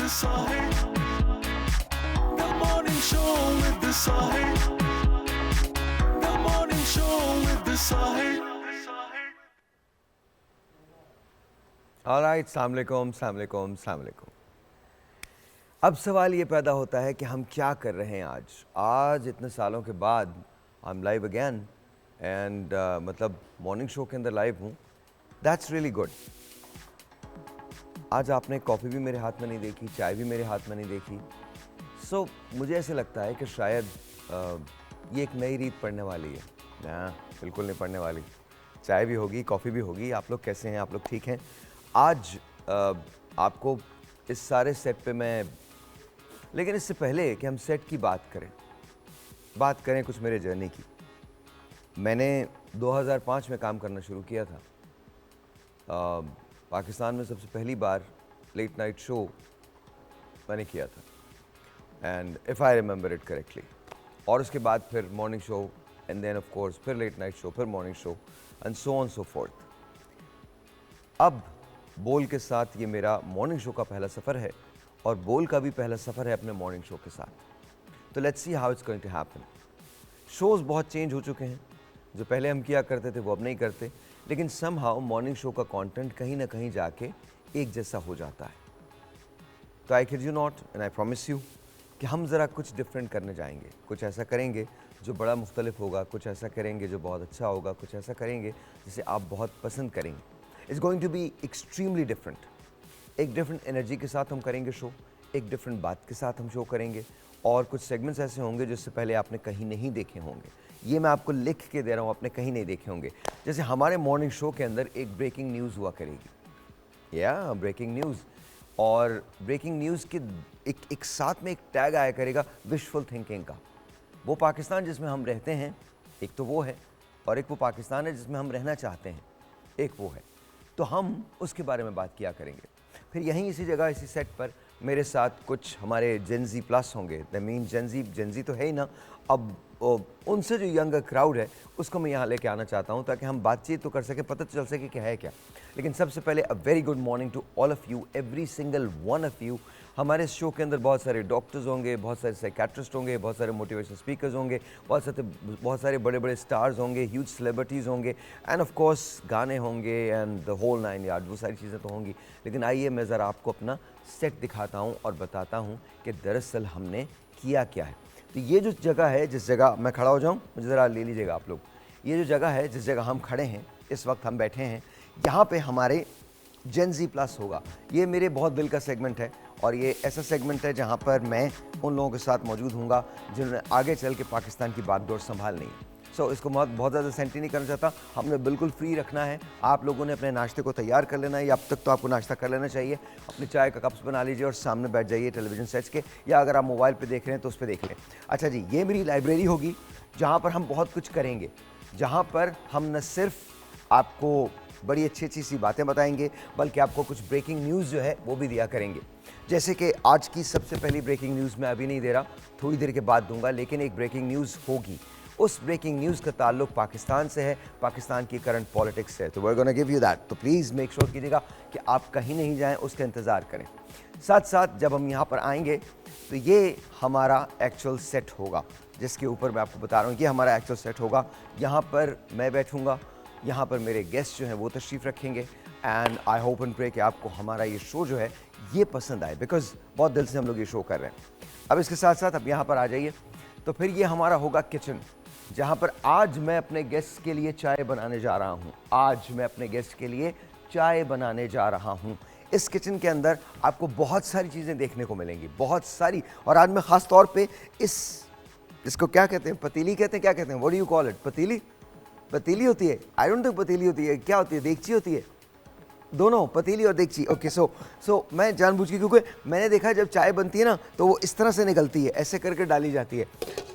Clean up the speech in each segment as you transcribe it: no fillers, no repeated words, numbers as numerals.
Sahil. The morning show with the Sahil. The morning show with the Sahil. Alright, अस्सलाम वालेकुम, अस्सलाम वालेकुम, अस्सलाम वालेकुम। अब सवाल ये पैदा होता है कि हम क्या कर रहे हैं आज इतने सालों के बाद I am live again and मतलब मॉर्निंग शो के अंदर लाइव हूँ। That's really good. आज आपने कॉफ़ी भी मेरे हाथ में नहीं देखी, चाय भी मेरे हाथ में नहीं देखी। सो मुझे ऐसे लगता है कि शायद ये एक नई रीत पड़ने वाली है। ना, बिल्कुल नहीं पड़ने वाली। चाय भी होगी, कॉफ़ी भी होगी। आप लोग कैसे हैं? आप लोग ठीक हैं? आज आपको इस सारे सेट पे मैं, लेकिन इससे पहले कि हम सेट की बात करें कुछ मेरे जर्नी की। मैंने 2005 में काम करना शुरू किया था। पाकिस्तान में सबसे पहली बार लेट नाइट शो मैंने किया था and if I remember it correctly. और उसके बाद फिर morning show and then of course फिर लेट नाइट शो, फिर morning show and so on so forth. अब बोल के साथ ये मेरा मॉर्निंग शो का पहला सफ़र है और बोल का भी पहला सफ़र है अपने मॉर्निंग शो के साथ। तो let's see how it's going to happen. Shows बहुत चेंज हो चुके हैं। जो पहले हम किया करते थे वो अब नहीं करते, लेकिन समहाउ मॉर्निंग शो का कंटेंट कहीं ना कहीं जाके एक जैसा हो जाता है। तो I kid you not and I promise you कि हम ज़रा कुछ डिफरेंट करने जाएंगे। कुछ ऐसा करेंगे जो बड़ा मुख्तलिफ होगा, कुछ ऐसा करेंगे जो बहुत अच्छा होगा, कुछ ऐसा करेंगे जिसे आप बहुत पसंद करेंगे। It's going to be extremely different. एक डिफरेंट एनर्जी के साथ हम करेंगे शो, एक डिफरेंट बात के साथ हम शो करेंगे और कुछ सेगमेंट्स ऐसे होंगे जिससे पहले आपने कहीं नहीं देखे होंगे। ये मैं आपको लिख के दे रहा हूँ, आपने कहीं नहीं देखे होंगे। जैसे हमारे मॉर्निंग शो के अंदर एक ब्रेकिंग न्यूज़ हुआ करेगी, या ब्रेकिंग न्यूज़, और ब्रेकिंग न्यूज़ के एक साथ में एक टैग आया करेगा विशफुल थिंकिंग का। वो पाकिस्तान जिसमें हम रहते हैं एक तो वो है, और एक वो पाकिस्तान है जिसमें हम रहना चाहते हैं, एक वो है। तो हम उसके बारे में बात किया करेंगे। फिर यहीं इसी जगह इसी सेट पर मेरे साथ कुछ हमारे जेनजी प्लस होंगे। द मीन जेनजी तो है ही ना, अब उनसे जो यंगर क्राउड है उसको मैं यहाँ लेके आना चाहता हूँ ताकि हम बातचीत तो कर सकें, पता चल सके कि है क्या। लेकिन सबसे पहले a very good morning to all of you, every single one of you. हमारे शो के अंदर बहुत सारे डॉक्टर्स होंगे, बहुत सारे साइकेट्रिस्ट होंगे, बहुत सारे मोटिवेशनल स्पीकर्स होंगे, बहुत सारे बड़े बड़े स्टार्स होंगे, ह्यूज सेलिब्रिटीज़ होंगे एंड ऑफ कोर्स गाने होंगे and the whole nine yard, वो सारी चीज़ें तो होंगी। लेकिन आइए मैं ज़रा आपको अपना सेट दिखाता हूँ और बताता हूँ कि दरअसल हमने किया क्या है। तो ये जो जगह है, जिस जगह मैं खड़ा हो जाऊँ, मुझे ज़रा ले लीजिएगा आप लोग। ये जो जगह है जिस जगह हम खड़े हैं, इस वक्त हम बैठे हैं, यहाँ पे हमारे जेनजी प्लस होगा। ये मेरे बहुत दिल का सेगमेंट है और ये ऐसा सेगमेंट है जहाँ पर मैं उन लोगों के साथ मौजूद हूँगा जिन्होंने आगे चल के पाकिस्तान की बागडोर संभालनी है। सो इसको बहुत ज़्यादा सेंटी नहीं करना चाहता, हमने बिल्कुल फ्री रखना है। आप लोगों ने अपने नाश्ते को तैयार कर लेना है, या अब तक तो आपको नाश्ता कर लेना चाहिए। अपनी चाय का कप्स बना लीजिए और सामने बैठ जाइए टेलीविज़न सेट्स के, या अगर आप मोबाइल पे देख रहे हैं तो उस पर देख लें। अच्छा जी, ये मेरी लाइब्रेरी होगी जहाँ पर हम बहुत कुछ करेंगे, जहाँ पर हम न सिर्फ आपको बड़ी अच्छी अच्छी सी बातें बताएंगे बल्कि आपको कुछ ब्रेकिंग न्यूज़ जो है वो भी दिया करेंगे। जैसे कि आज की सबसे पहली ब्रेकिंग न्यूज़ मैं अभी नहीं दे रहा, थोड़ी देर के बाद दूंगा, लेकिन एक ब्रेकिंग न्यूज़ होगी। उस ब्रेकिंग न्यूज़ का ताल्लुक पाकिस्तान से है, पाकिस्तान की करंट पॉलिटिक्स से है। तो we are gonna give you that. तो प्लीज़ मेक श्योर कीजिएगा कि आप कहीं नहीं जाएं, उसका इंतज़ार करें। साथ साथ जब हम यहाँ पर आएंगे तो ये हमारा एक्चुअल सेट होगा, जिसके ऊपर मैं आपको बता रहा हूँ, ये हमारा एक्चुअल सेट होगा। यहाँ पर मैं बैठूँगा, यहाँ पर मेरे गेस्ट जो हैं वो तशरीफ़ रखेंगे and I hope and pray कि आपको हमारा ये शो जो है ये पसंद आए, बिकॉज़ बहुत दिल से हम लोग ये शो कर रहे हैं। अब इसके साथ साथ अब यहाँ पर आ जाइए, तो फिर ये हमारा होगा किचन, जहाँ पर आज मैं अपने गेस्ट के लिए चाय बनाने जा रहा हूँ। आज मैं अपने गेस्ट के लिए चाय बनाने जा रहा हूँ। इस किचन के अंदर आपको बहुत सारी चीज़ें देखने को मिलेंगी, बहुत सारी। और आज मैं ख़ास तौर पे इसको क्या कहते हैं, पतीली कहते हैं, क्या कहते हैं, what do you call it? पतीली होती है? आई डोंट थिंक पतीली होती है। क्या होती है? देगची होती है? दोनों, पतीली और देगची। ओके, सो मैं जानबूझ के, क्योंकि मैंने देखा जब चाय बनती है ना तो वो इस तरह से निकलती है, ऐसे करके डाली जाती है।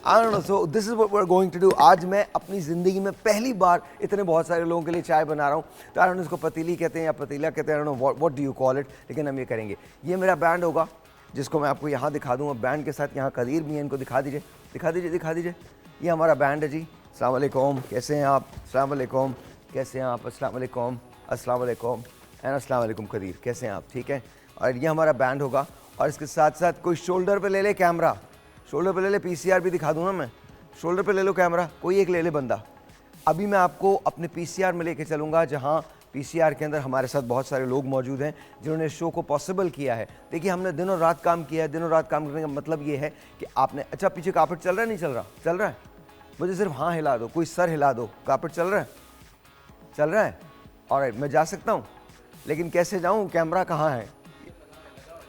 I don't know, so this is what we are going to do. आज मैं अपनी ज़िंदगी में पहली बार इतने बहुत सारे लोगों के लिए चाय बना रहा हूँ। तो आई डोंट नो इसको पतीली कहते हैं या पतीला कहते हैं, आई don't know what do you call it, लेकिन हम ये करेंगे। ये मेरा बैंड होगा जिसको मैं आपको यहाँ दिखा दूँगा। बैंड के साथ यहाँ कदीर भी है, इनको दिखा दीजिए। ये हमारा बैंड है जी। अस्सलाम वालेकुम, कैसे हैं आप? अस्सलाम वालेकुम, कैसे हैं आप? अस्सलाम वालेकुम, अस्सलाम वालेकुम एंड अस्सलाम वालेकुम। कदीर, कैसे हैं आप? ठीक है। और ये हमारा बैंड होगा और इसके साथ साथ कोई शोल्डर पे ले ले कैमरा, शोल्डर पे ले ले, पीसीआर भी दिखा दूँ ना मैं, शोल्डर पे ले लो कैमरा, कोई एक ले ले बंदा। अभी मैं आपको अपने पीसीआर में लेके चलूँगा, जहाँ पीसीआर के अंदर हमारे साथ बहुत सारे लोग मौजूद हैं जिन्होंने शो को पॉसिबल किया है। देखिए हमने दिनों रात काम किया है, दिनों रात काम करने का मतलब ये है कि आपने, अच्छा पीछे कार्पेट चल रहा है नहीं चल रहा? चल रहा है, मुझे सिर्फ हाँ हिला दो, कोई सर हिला दो, कार्पेट चल रहा है? चल रहा है? ऑलराइट, मैं जा सकता हूँ, लेकिन कैसे जाऊँ, कैमरा कहाँ है?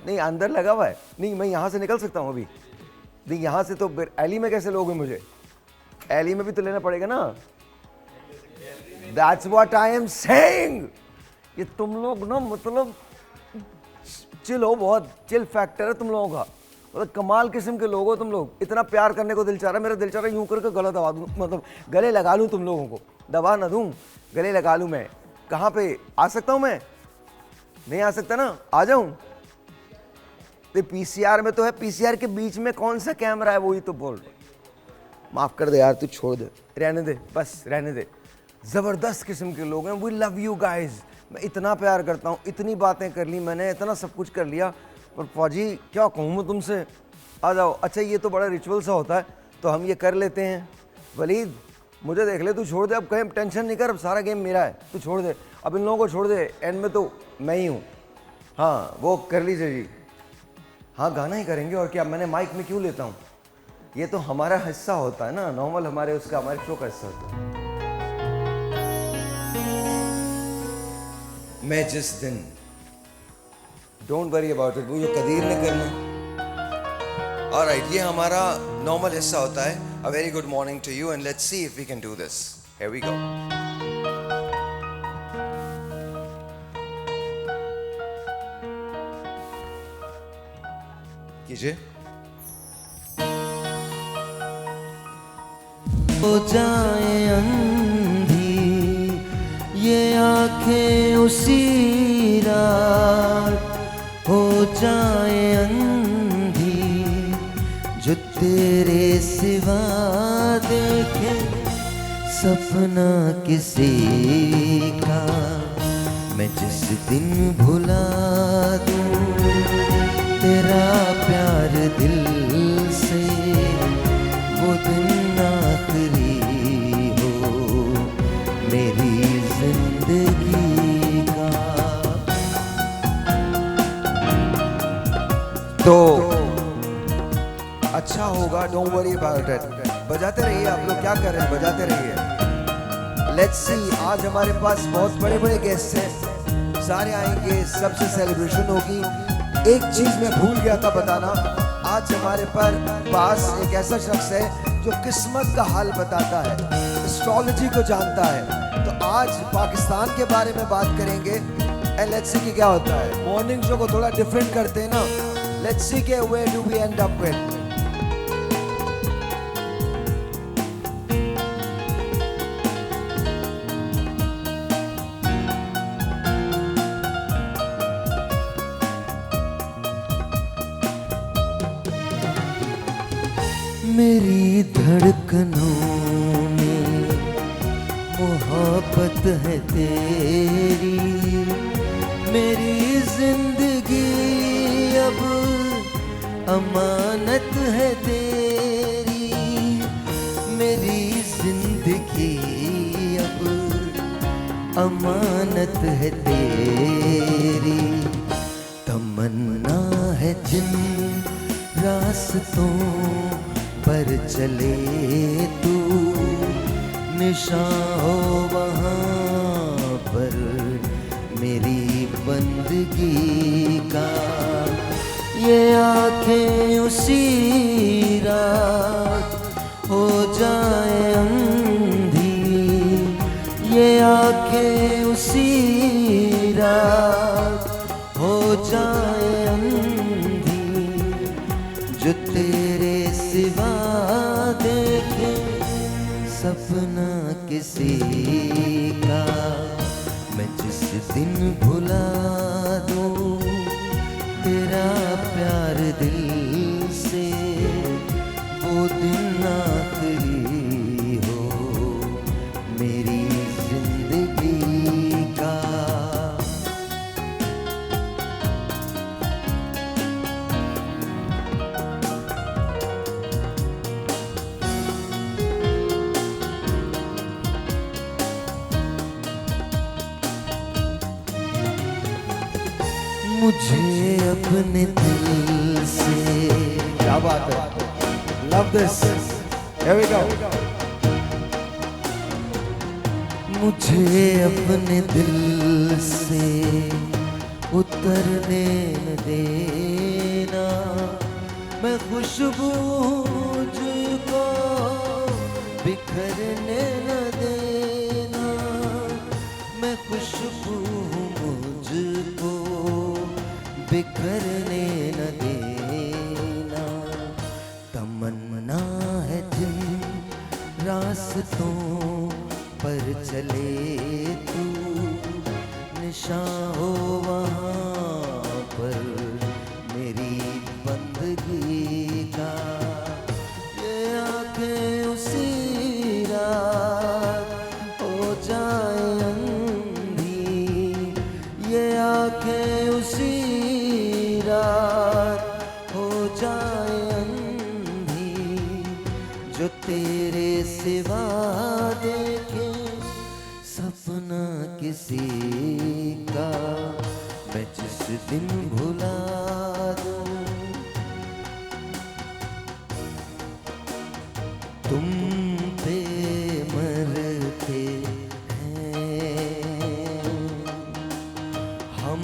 नहीं अंदर लगा हुआ है, नहीं मैं यहाँ से निकल सकता हूँ अभी? नहीं यहाँ से तो एली में कैसे लोगे मुझे? एली में भी तो लेना पड़ेगा ना। That's what I am saying। ये तुम लोग ना मतलब चिल हो, बहुत चिल फैक्टर है तुम लोगों का, मतलब कमाल किस्म के लोग हो तुम लोग। इतना प्यार करने को दिल चाह रहा है, मेरा दिल चाह रहा है यूं करके गला दबा दूं, मतलब गले लगा लूं तुम लोगों को, दबा ना दूं, गले लगा लूं। मैं कहाँ पे आ सकता हूँ? मैं नहीं आ सकता ना, आ जाऊं? तो पीसीआर में तो है, पीसीआर के बीच में कौन सा कैमरा है वही तो बोल। माफ कर दे यार, तू छोड़ दे, रहने दे, बस रहने दे। ज़बरदस्त किस्म के लोग हैं, वी लव यू गाइज। मैं इतना प्यार करता हूँ, इतनी बातें कर ली मैंने, इतना सब कुछ कर लिया, पर फौजी क्या कहूँ मैं तुमसे, आ जाओ। अच्छा ये तो बड़ा रिचुअल सा होता है, तो हम ये कर लेते हैं। वलीद मुझे देख ले, तू छोड़ दे, अब कहीं टेंशन नहीं कर, अब सारा गेम मेरा है, तू छोड़ दे, अब इन लोगों को छोड़ दे, एंड में तो मैं ही हूँ। हाँ वो कर लीजिए जी, हाँ गाना ही करेंगे और क्या, मैंने माइक में क्यों लेता हूँ, ये तो हमारा हिस्सा होता है ना, नॉर्मल हमारे उसका, हमारे शो का हिस्सा होता है। मैं जिस दिन, डोंट वरी अबाउट इट, वो जो कदीर ने करना। ऑलराइट, ये हमारा नॉर्मल हिस्सा होता है। A very good morning to you and let's see if we can do this. Here we go. कीजिए। हो जाए अंधी ये आंखें उसी रात, हो जाए अंधी जो तेरे सिवा देखे सपना किसी का। मैं जिस दिन भुला दूं तेरा प्यार दिल से, वो दिन आखिरी हो मेरी जिंदगी का। तो अच्छा होगा, डोंट वरी अबाउट इट। बजाते रहिए, आप लोग क्या कर रहे हैं, बजाते रहिए। लेट्स सी, आज हमारे पास बहुत बड़े बड़े गेस्ट हैं, सारे आएंगे, सबसे सेलिब्रेशन होगी। एक चीज मैं भूल गया था बताना, आज हमारे पास एक ऐसा शख्स है जो किस्मत का हाल बताता है, एस्ट्रोलॉजी को जानता है। तो आज पाकिस्तान के बारे में बात करेंगे एंड लेट्स सी कि क्या होता है। मॉर्निंग शो को थोड़ा डिफरेंट करते हैं ना, लेट्स सी के where do we end up with. मेरी धड़कनों में मोहब्बत है तेरी, मेरी जिंदगी अब अमानत है तेरी, मेरी जिंदगी अब अमानत है तेरी। तमन्ना है जिन रास्तों पर चले तू, निशान हो वहाँ पर मेरी बंदगी का। ये आँखें उसी रात हो जाए अंधी, ये आँखें उसी रात हो जाए अंधी जो तेरे सिवा देखे सपना किसी का। मैं जिस दिन भुला दूं तेरा प्यार दिल से, वो दिन आखिरी हो मेरी जिंदगी का। मुझे अपने दिल से। क्या बात है, love this, here we go. मुझे अपने दिल से उतरने न देना, मैं खुशबू मुझको बिखरने न देना, मैं खुशबू मुझको बिखरने न देना। तमन्ना है जिन रास्तों पर चले तू, निशा हो वहाँ पर मेरी बंदगी का। ये आंखें उसी रात हो जाए अंधी, ये आंखें उसी रात हो जाए अंधी, जो तेरे सिवा देखे सपना किसी का, मैं जिस दिन भुला दूं। तुम पे मरते हैं, हम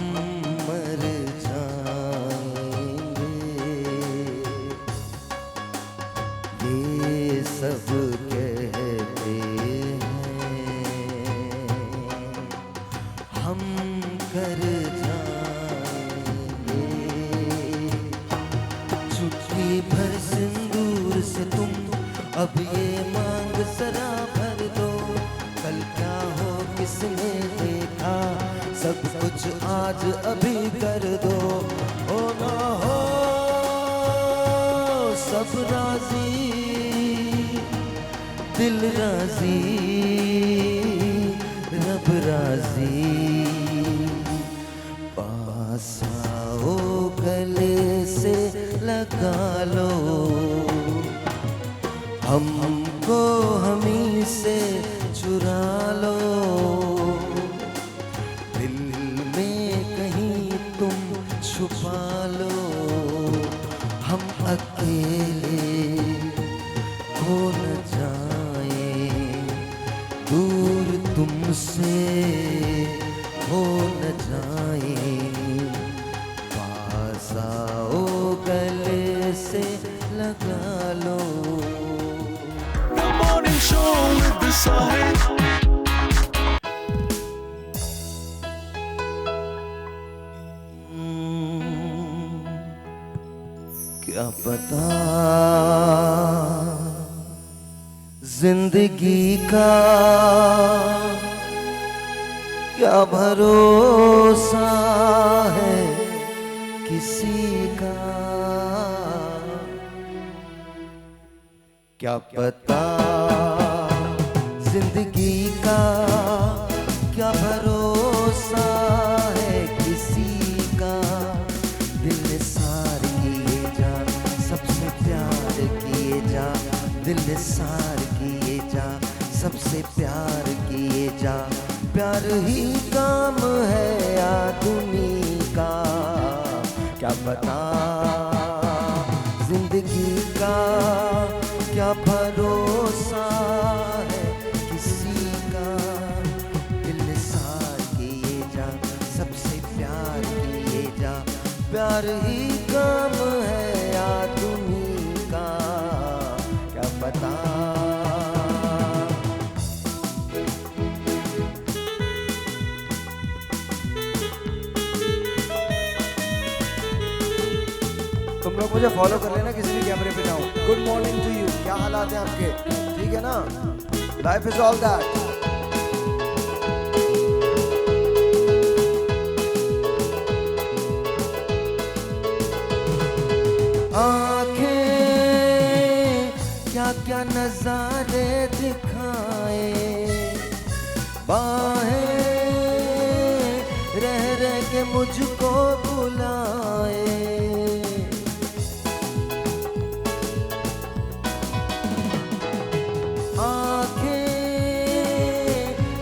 मर जाएंगे, ये सब कहते हैं, हम कर जाएंगे। चुटकी भर सिंदूर से तुम अब ये मांग जरा भर दो, कल क्या हो किसने देखा, सब कुछ आज अभी कर दो। हो ना हो सब राजी, दिल राजी, रब राजी। पास आओ गले से लगा लो, हमको हमी से चुरा लो, दिल में कहीं तुम छुपा लो। हम अकेले हो न जाए, दूर तुमसे हो न जाए, पास आओ गले से लगा लो। The morning show with the Sahil. क्या पता जिंदगी का क्या भरोसा है किसी का, क्या पता जिंदगी का क्या भरोसा है किसी का। दिल ने सार किए जा, सबसे प्यार किए जा, दिल ने सार किए जा, सबसे प्यार किए जा। प्यार ही काम है आदमी का, क्या पता जिंदगी का क्या भरोसा है किसी का। दिल ने सार किए जा, सबसे प्यार किए जा, प्यार ही काम है आदमी का, क्या पता। तुम लोग मुझे फॉलो कर लेना, किसी भी कैमरे पे ना हो। गुड मॉर्निंग टू यू, क्या हालात है आपके, ठीक है ना? Life is all that. आँखें क्या क्या नजारे दिखाए, बाहें रह रह के मुझको बुलाए।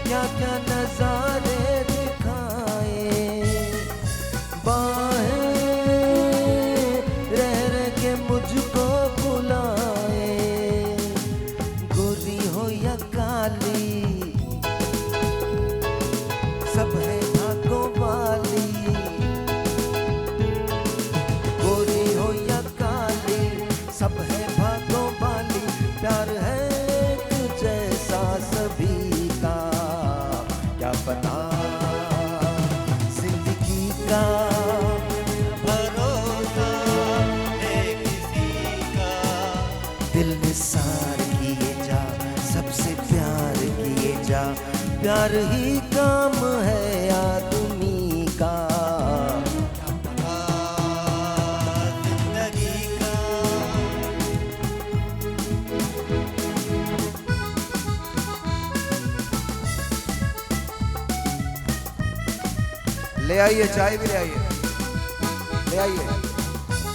क्या क्या नजारे दिखाए, बाहें प्यार ही काम है आदमी का। जिंदगी का ले आइए, चाय भी ले आइए, ले आइए।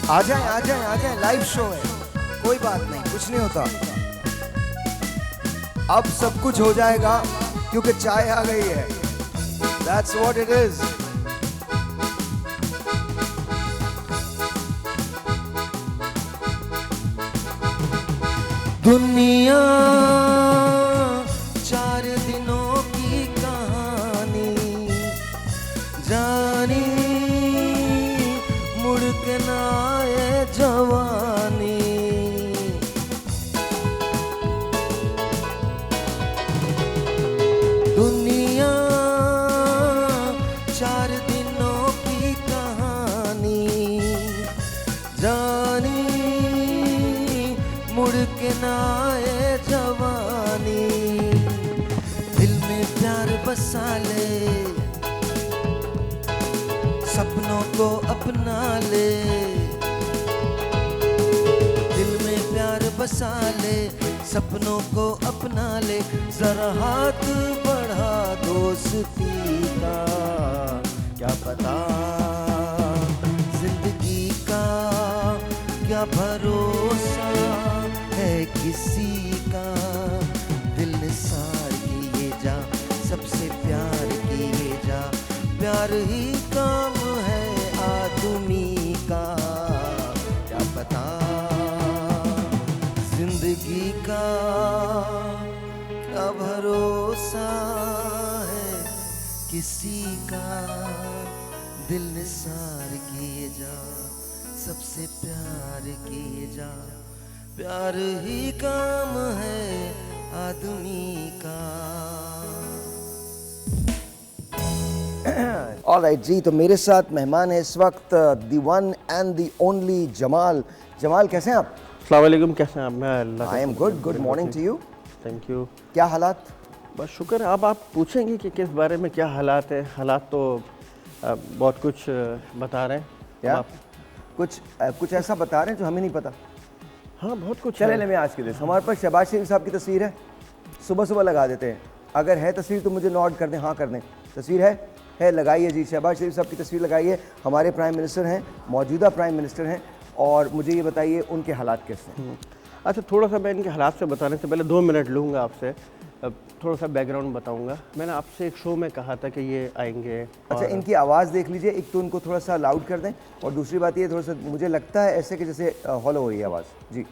आ जाएं, आ जाएं, आ जाएं, लाइव शो है, कोई बात नहीं, कुछ नहीं होता। अब सब कुछ हो जाएगा क्योंकि चाय आ गई है। That's what it is. दुनिया 4 दिनों की कहानी, जानी मुड़ के ना आए जवानी। दुनिया 4 दिनों की कहानी, जानी मुड़ के ना आए जवानी। दिल में प्यार बसा ले, सपनों को अपना ले। दिल में प्यार बसा ले, सपनों को अपना ले। जरा हाथ बढ़ा दोस्ती का, क्या पता जिंदगी का क्या भरोसा है किसी का। दिल निसार किए जा, सबसे प्यार किए जा। प्यार ही काम है आदमी का, क्या पता जिंदगी का क्या भरोसा है किसी का। दिल निसार किए जा, सबसे प्यार किए जा। प्यार ही काम है आदमी का। ऑलराइट जी, तो मेरे साथ मेहमान है इस वक्त the one and the only Jamal. Jamal कैसे हैं आप? अस्सलाम वालेकुम, कैसे हैं आप? मैं Allah I am good, good morning to you. Thank you. क्या हालात? बस शुक्र है। आप पूछेंगे कि किस बारे में क्या हालात है। हालात तो बहुत कुछ बता रहे हैं। क्या आप कुछ ऐसा बता रहे हैं जो हमें नहीं पता? हाँ, बहुत कुछ चले है। ले मैं आज के दिन हमारे पास शहबाज शरीफ साहब की तस्वीर है, सुबह सुबह लगा देते हैं। अगर है तस्वीर तो मुझे नोट कर दें, हाँ कर दें। तस्वीर है लगाइए जी। शहबाज शरीफ साहब की तस्वीर लगाइए। हमारे प्राइम मिनिस्टर हैं, मौजूदा प्राइम मिनिस्टर हैं, और मुझे ये बताइए उनके हालात कैसे हैं? अच्छा, थोड़ा सा मैं इनके हालात से बताने से पहले 2 मिनट लूँगा आपसे। थोड़ा सा बैकग्राउंड बताऊँगा। मैंने आपसे एक शो में कहा था कि ये आएंगे। अच्छा, इनकी आवाज़ देख लीजिए, एक तो उनको थोड़ा सा लाउड कर दें, और दूसरी बात ये थोड़ा सा मुझे लगता है ऐसे कि जैसे हॉलो हो रही है आवाज़ जी।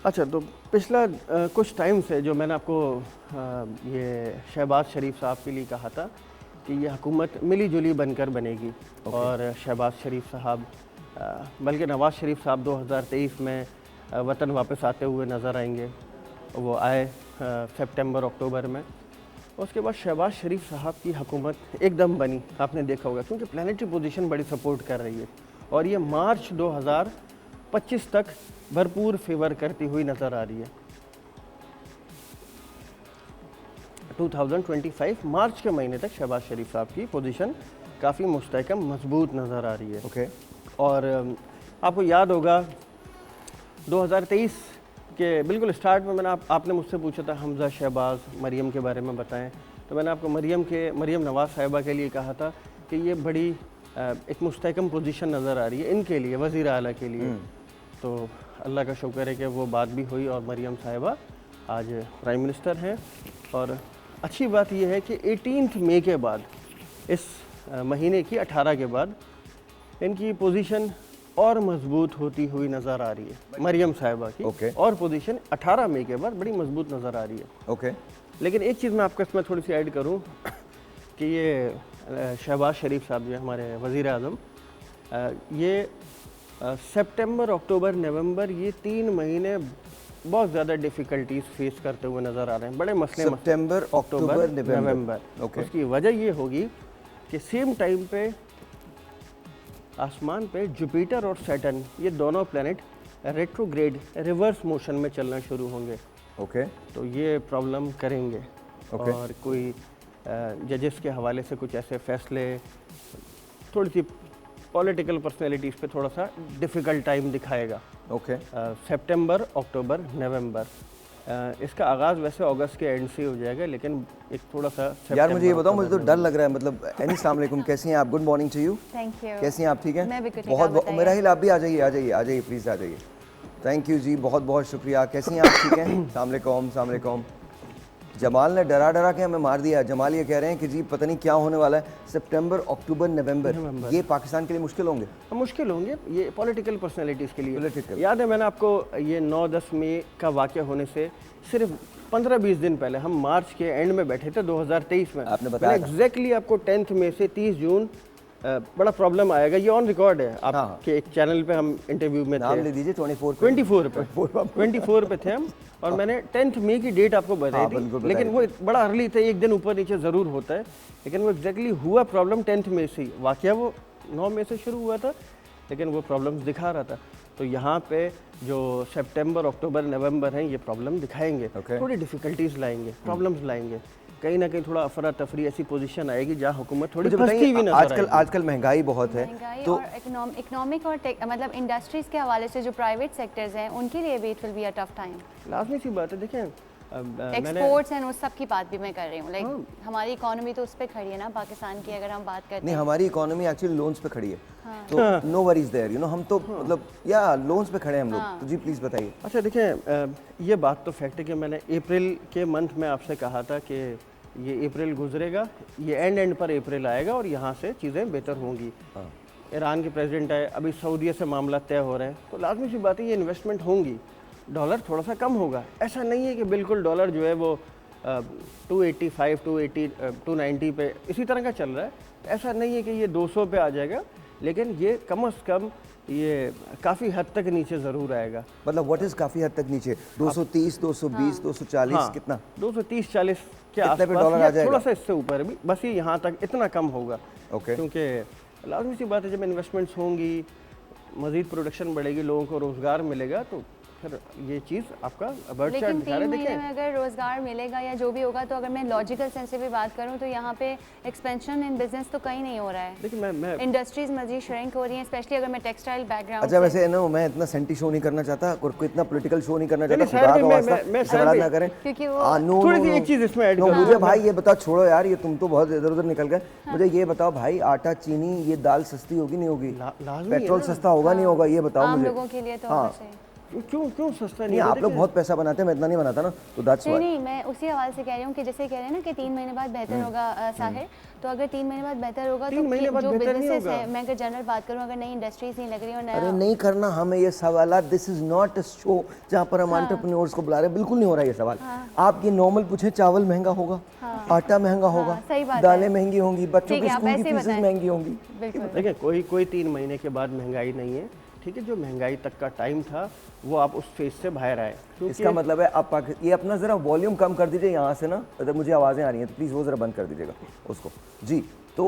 अच्छा, तो पिछला कुछ टाइम से जो मैंने आपको ये शहबाज शरीफ साहब के लिए कहा था कि ये हुकूमत मिली जुली बनकर बनेगी, और शहबाज शरीफ साहब बल्कि नवाज़ शरीफ साहब 2023 में वतन वापस आते हुए नज़र आएंगे। वो आए सितंबर अक्टूबर में। उसके बाद शहबाज शरीफ साहब की हुकूमत एकदम बनी, आपने देखा होगा, क्योंकि प्लानिटरी पोजीशन बड़ी सपोर्ट कर रही है, और ये मार्च 2025 तक भरपूर फेवर करती हुई नज़र आ रही है। 2025 मार्च के महीने तक शहबाज शरीफ साहब की पोजीशन काफ़ी मुस्तहकम मजबूत नज़र आ रही है। ओके। और आपको याद होगा 2023 के बिल्कुल स्टार्ट में मैंने आपने मुझसे पूछा था हमजा शहबाज मरियम के बारे में बताएं, तो मैंने आपको मरियम नवाज़ साहिबा के लिए कहा था कि ये बड़ी एक मुस्तहकम पोजीशन नज़र आ रही है इनके लिए, वज़ीर आला के लिए। तो अल्लाह का शुक्र है कि वो बात भी हुई, और मरियम साहिबा आज प्राइम मिनिस्टर हैं। और अच्छी बात यह है कि 18 मई के बाद, इस महीने की 18 के बाद, इनकी पोजीशन और मजबूत होती हुई नज़र आ रही है मरियम साहिबा की। Okay. और पोजीशन 18 मई के बाद बड़ी मजबूत नज़र आ रही है। ओके। लेकिन एक चीज़ मैं आपको इसमें थोड़ी सी ऐड करूं कि ये शहबाज शरीफ साहब जो हमारे वज़ीर आज़म, ये सितंबर अक्टूबर नवंबर ये 3 महीने बहुत ज़्यादा डिफ़िकल्टीज फेस करते हुए नज़र आ रहे हैं। बड़े मसले सितंबर अक्टूबर नवंबर। ओके। उसकी वजह ये होगी कि सेम टाइम पे आसमान पे जुपिटर और सैटर्न, ये दोनों प्लैनेट रेट्रोग्रेड रिवर्स मोशन में चलना शुरू होंगे। ओके। तो ये प्रॉब्लम करेंगे। ओके। और कोई जजेस के हवाले से कुछ ऐसे फैसले, थोड़ी सी पॉलिटिकल पर्सनैलिटीज़ पे थोड़ा सा डिफ़िकल्ट टाइम दिखाएगा। ओके सितंबर, अक्टूबर, नवंबर, इसका आगाज़ वैसे अगस्त के एंड से हो जाएगा, लेकिन एक थोड़ा सा यार मुझे ये सितंबर, बताओ, मुझे तो अक्टूबर, डर लग रहा है। मतलब अस्सलाम वालेकुम, कैसी हैं आप? Good morning to you. Thank you. कैसी हैं आप? ठीक हैं? मैं भी ठीक, बहुत आप बताइए। मेरा ही आप भी आ जाइए, आ जाइए, आ जाइए, प्लीज़ आ जाइए। थैंक यू जी, बहुत बहुत शुक्रिया। कैसी हैं आप? ठीक हैं? अस्सलाम वालेकुम, अस्सलाम वालेकुम। जमाल ने डरा डरा के हमें मार दिया। जमाल ये कह रहे हैं कि जी पता नहीं क्या होने वाला है, सितंबर, अक्टूबर, नवंबर, ये पाकिस्तान के लिए मुश्किल होंगे। मुश्किल होंगे ये पॉलिटिकल पर्सनैलिटीज़ के लिए। Political। याद है मैंने आपको ये 9-10 मई का वाक़या होने से सिर्फ 15-20 दिन पहले हम मार्च के एंड में बैठे थे 2023 में। आपने बताया था। एग्जैक्टली आपको 10 मई से 30 जून बड़ा प्रॉब्लम आएगा, ये ऑन रिकॉर्ड है आपके एक चैनल पे हम इंटरव्यू में नाम थे। ले दीजिए। 24 24 पे थे हम, और मैंने 10 मई की डेट आपको बताई हाँ, थी, बिल्कुल बताई लेकिन वो बड़ा अर्ली था, एक दिन ऊपर नीचे ज़रूर होता है, लेकिन वो एग्जैक्टली हुआ प्रॉब्लम 10 मई से ही। वाकया वो 9 मई से शुरू हुआ था, लेकिन वो प्रॉब्लम्स दिखा रहा था। तो यहाँ पे जो सितंबर, अक्टूबर, नवंबर हैं, ये प्रॉब्लम दिखाएंगे, Okay। थोड़ी डिफ़िकल्टीज लाएंगे, प्रॉब्लम्स लाएंगे, कहीं ना कहीं थोड़ा अफरा तफरी ऐसी पोजीशन आएगी जहाँ हुकूमत थोड़ी मुझे फंसती हुई बताइए, नजर आजकल महंगाई बहुत है, महंगाई तो और इकोनॉमिक और मतलब इंडस्ट्रीज के हवाले से जो प्राइवेट सेक्टर्स हैं उनके लिए भी it will be a tough time. लाजमी सी बात है। देखें मैंने एक्सपोर्ट्स एंड उस सब की बात भी मैं कर रही हूँ, लाइक हमारी इकोनॉमी तो उस पर खड़ी है ना पाकिस्तान की, अगर हम बात करते नहीं, हैं। हमारी इकोनॉमी एक्चुअली लोन्स पे खड़ी है, तो no worries there, you know, हम तो मतलब या लोन्स पे खड़े हैं हम लोग। तो जी प्लीज़ बताइए। अच्छा देखें, ये बात तो फैक्ट है कि मैंने अप्रैल के मंथ में आपसे कहा था कि ये अप्रैल गुजरेगा, ये एंड पर अप्रैल आएगा और यहाँ से चीज़ें बेहतर होंगी। ईरान के प्रेसिडेंट आए, अभी सऊदीया से मामला तय हो रहे हैं, तो लाजमी सी बात है ये इन्वेस्टमेंट होंगी, डॉलर थोड़ा सा कम होगा। ऐसा नहीं है कि बिल्कुल डॉलर जो है वो 285, 280, 290 पे इसी तरह का चल रहा है। ऐसा नहीं है कि ये 200 पे आ जाएगा, लेकिन ये कम से कम ये काफ़ी हद तक नीचे ज़रूर आएगा। मतलब व्हाट इज़ काफ़ी हद तक नीचे? 230, 220, 240, कितना? 230-40 के कितने पे आसपास डॉलर आ या जाएगा? थोड़ा सा इससे ऊपर भी, बस ये यहाँ तक इतना कम होगा। ओके। क्योंकि लाजमी सी बात है जब इन्वेस्टमेंट्स होंगी, मज़ीद प्रोडक्शन बढ़ेगी, लोगों को रोज़गार मिलेगा, तो फिर ये चीज़ आपका बर्ड चार्ट लेकिन दिखा 3 रहा है। महीने देखें में अगर रोजगार मिलेगा या जो भी होगा, तो अगर मैं लॉजिकल सेंस से भी बात करूं तो यहाँ पे एक्सपेंशन इन बिजनेस तो कहीं नहीं हो रहा है। देखिए मैं इंडस्ट्रीज मजीद श्रिंक हो रही हैं, स्पेशली अगर मैं टेक्सटाइल बैकग्राउंड अच्छा, वैसे ना मैं इतना सेंटी शो नहीं करना चाहता और कोई इतना पॉलिटिकल शो नहीं करना नहीं, चाहता, नहीं, खुदा शायद का मैं- वास्ता मैं शायद शरारत भी- ना करें। क्योंकि वो नो थोड़ी नो सी नो एक चीज़ इसमें ऐड नो, करूँ। मुझे भाई ये बताओ, छोड़ो यार, ये तुम तो बहुत इधर उधर निकल गए। मुझे ये बताओ भाई, आटा, चीनी, ये दाल सस्ती होगी नहीं होगी? लाजमी है पेट्रोल ना। सस्ता होगा नहीं होगा? ये बताओ आम मुझे। लोगों के लिए तो हाँ। वैसे क्यों सस्ता नहीं, नहीं है? आप लोग देखिए, बहुत पैसा बनाते हैं, मैं इतना नहीं बनाता ना, तो दैट्स नहीं व्हाई। नहीं, मैं उसी हवाले से कह रही हूँ कि जैसे कह रहे हैं ना कि 3 महीने बाद बेहतर होगा साहिर, तो अगर 3 महीने बाद बेहतर होगा तो 3 महीने बाद जो बेहतर नहीं बिजनेसेस होगा। हैं, मैं अगर जनरल बात करूँ, अगर नई इंडस्ट्रीज नहीं लग रही और अरे नया नहीं करना हमें ये सवाल, this is not a show जहाँ पर हम एंटरप्रेन्योर्स को बुला रहे हैं, बिल्कुल नहीं हो रहा है ये सवाल। आप ये नॉर्मल पूछे, चावल महंगा होगा, आटा महंगा होगा, सही बात है। दालें महंगी होंगी, बच्चों ठीक की है, आप स्कूल की ऐसे ही फीसें बताएं। महंगी होंगी। बिल्कुल। देखिए कोई 3 महीने के बाद महंगाई नहीं है, ठीक है। जो महंगाई तक का टाइम था वो आप उस फेज से बाहर आए, इसका मतलब है आप ये अपना जरा वॉल्यूम कम कर दीजिए यहाँ से ना, अगर मुझे आवाज़ें आ रही हैं तो प्लीज़ वो जरा बंद कर दीजिएगा उसको जी। तो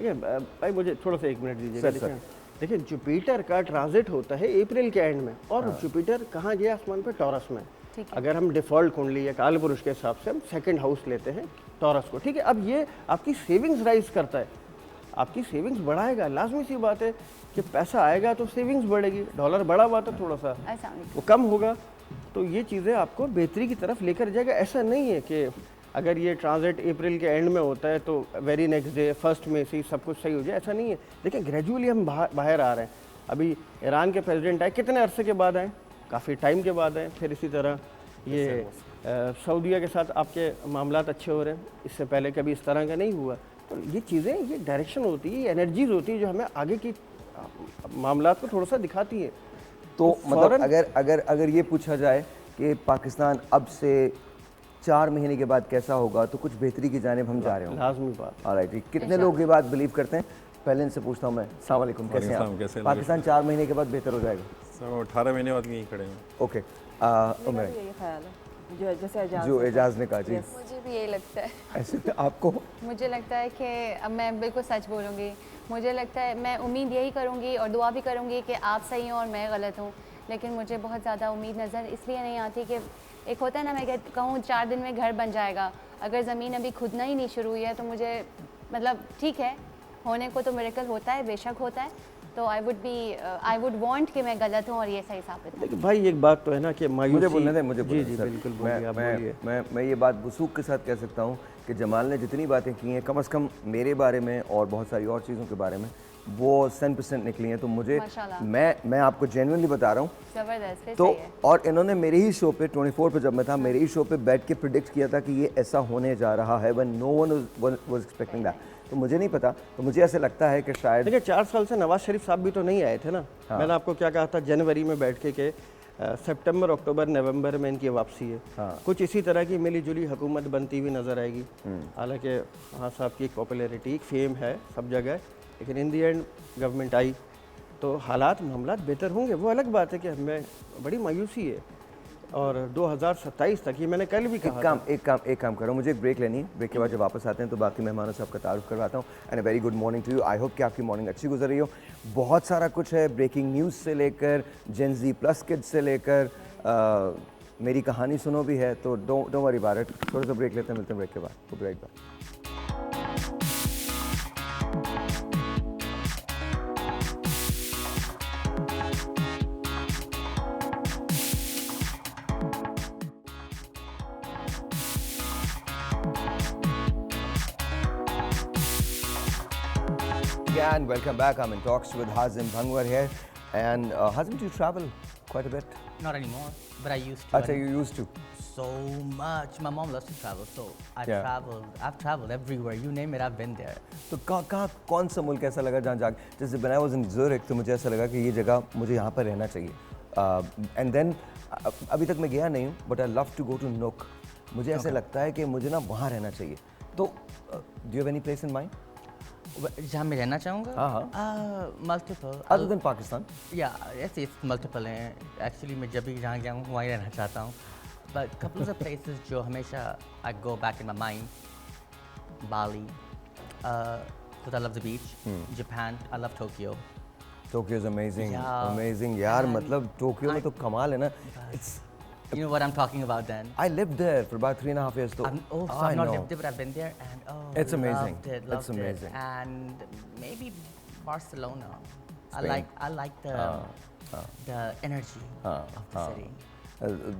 ये भाई मुझे थोड़ा सा 1 मिनट दीजिएगा। Sir, sir. देखिए जुपिटर का ट्रांजिट होता है अप्रैल के एंड में, और जुपिटर कहाँ गया? आसमान पे, टॉरस में। ठीक है। अगर हम डिफॉल्ट कुंडली या काल पुरुष के हिसाब से हम सेकंड हाउस लेते हैं टॉरस को, ठीक है। अब ये आपकी सेविंग्स राइज करता है, आपकी सेविंग्स बढ़ाएगा। लाजमी सी बात है कि पैसा आएगा तो सेविंग्स बढ़ेगी। डॉलर बढ़ा हुआ था थोड़ा सा, ऐसा नहीं। वो कम होगा, तो ये चीज़ें आपको बेहतरी की तरफ लेकर जाएगा। ऐसा नहीं है कि अगर ये ट्रांजिट अप्रैल के एंड में होता है तो वेरी नेक्स्ट डे 1 मई से ही सब कुछ सही हो जाए, ऐसा नहीं है। देखिए ग्रेजुअली हम बाहर आ रहे हैं। अभी ईरान के प्रेसिडेंट आए, कितने अरसे के बाद आए? काफ़ी टाइम के बाद आए। फिर इसी तरह ये सऊदीया के साथ आपके मामलात अच्छे हो रहे हैं, इससे पहले कभी इस तरह का नहीं हुआ। तो ये चीज़ें, ये डायरेक्शन होती है, ये एनर्जीज होती है जो हमें आगे की मामलात को थोड़ा सा दिखाती है। तो मतलब फौरन- अगर ये पूछा जाए कि पाकिस्तान अब से 4 महीने के बाद कैसा होगा, तो कुछ बेहतरी की जानिब हम जा रहे होंगे। लाजमी बात। ऑलराइट, कितने लोग ये बात बिलीव करते हैं? पहले इनसे पूछता हूँ मैं। अस्सलाम वालेकुम, कैसे हैं वालेकुम, आप? कैसे हैं? पाकिस्तान 4 महीने के बाद बेहतर हो जाएगा? सब 18 महीने बाद यहीं खड़े हैं। ओके, उमर, यही ख्याल है जो जैसे एजाज जो ने एजाज ने कहा जी, मुझे भी यही लगता है। ऐसे आपको मुझे लगता है कि अब मैं बिल्कुल सच बोलूँगी, मुझे लगता है मैं उम्मीद यही करूँगी और दुआ भी करूँगी कि आप सही हों और मैं गलत हूँ, लेकिन मुझे बहुत ज़्यादा उम्मीद नज़र इसलिए नहीं आती कि एक होता है ना, मैं कहूँ 4 दिन में घर बन जाएगा अगर ज़मीन अभी खुदना ही नहीं शुरू हुई है तो मुझे मतलब ठीक है, होने को तो मिरेकल होता है, बेशक होता है, तो आई वुड वांट कि मैं गलत हूँ और ये सही साबित हो। लेकिन भाई एक बात तो है ना कि मायूसी, मुझे बोलने दें, मुझे जी बोलने जी दें, सर। बिल्कुल बोलिए, आप बोलिए। मैं ये बात वसूख के साथ कह सकता हूँ कि जमाल ने जितनी बातें की हैं, कम से कम मेरे बारे में और बहुत सारी और चीज़ों के बारे में, वो 100% निकली हैं। तो मुझे, माशाल्लाह। मैं आपको जेन्युइनली बता रहा हूँ। ज़बरदस्त, फिर तो सही है। और इन्होंने मेरे ही शो पे 24 पे जब मैं था, मेरे ही शो पे बैठ के प्रिडिक्ट किया था कि ये ऐसा होने जा रहा है, when no one was expecting that. तो मुझे नहीं पता, तो मुझे ऐसे लगता है कि शायद देखिए 4 साल से नवाज शरीफ साहब भी तो नहीं आए थे ना। मैंने आपको क्या कहा था जनवरी में बैठ के सितंबर, अक्टूबर, नवंबर में इनकी वापसी है। कुछ इसी तरह की मिली जुली हुकूमत बनती हुई नज़र आएगी। हालांकि हाँ साहब की एक पॉपुलैरिटी, फेम है सब जगह, लेकिन इन दी एंड गवर्नमेंट आई तो हालात मामलात बेहतर होंगे। वो अलग बात है कि हमें बड़ी मायूसी है। और 2027 तक, ये मैंने कल भी कहा था। एक काम करो, मुझे एक ब्रेक लेनी है। ब्रेक के बाद जब वापस आते हैं तो बाकी मेहमानों से आपका तारुफ करवाता हूँ। And a very good morning to you. I hope कि आपकी मॉर्निंग अच्छी गुजर रही हो। बहुत सारा कुछ है, ब्रेकिंग न्यूज़ से लेकर जेन ज़ी प्लस किड्स से लेकर मेरी कहानी सुनो भी है, तो डोंट वरी अबाउट इट। थोड़ा सा ब्रेक लेते हैं, मिलते हैं ब्रेक के बाद। तो ब्रेक बाद and welcome back. I'm in talks with Hazim Bhangwar here. And Hazim, do you travel quite a bit? Not anymore, but I used to. Achha, you used to. So much. My mom loves to travel, so I've Yeah. traveled everywhere. You name it, I've been there. तो कहाँ कौन सा मुल्क ऐसा लगा जहाँ जाके, जैसे when I was in Zurich, तो मुझे ऐसा लगा कि ये जगह मुझे यहाँ पर रहना चाहिए। And then अभी तक मैं गया नहीं हूँ, but I love to go to Nook. मुझे ऐसे लगता है कि मुझे ना वहाँ रहना चाहिए। तो do you have any place in mind? जहाँ मैं रहना चाहूँगा? हाँ। Multiple. Other than Pakistan? Yeah, it's multiple हैं. Actually, मैं जब भी जहाँ गया हूँ वहीं रहना चाहता हूँ. But couple of places जो हमेशा I go back in my mind. Bali, because I love the beach. Japan, I love Tokyo. Tokyo is amazing. Yeah. Amazing यार, And मतलब टोक्यो में तो कमाल है ना। It's You know what I'm talking about then? I lived there for about 3.5 years. So I've not lived there, but I've been there, and It's amazing. Loved It's amazing. it. And maybe Barcelona. Spain. I like the energy of the city.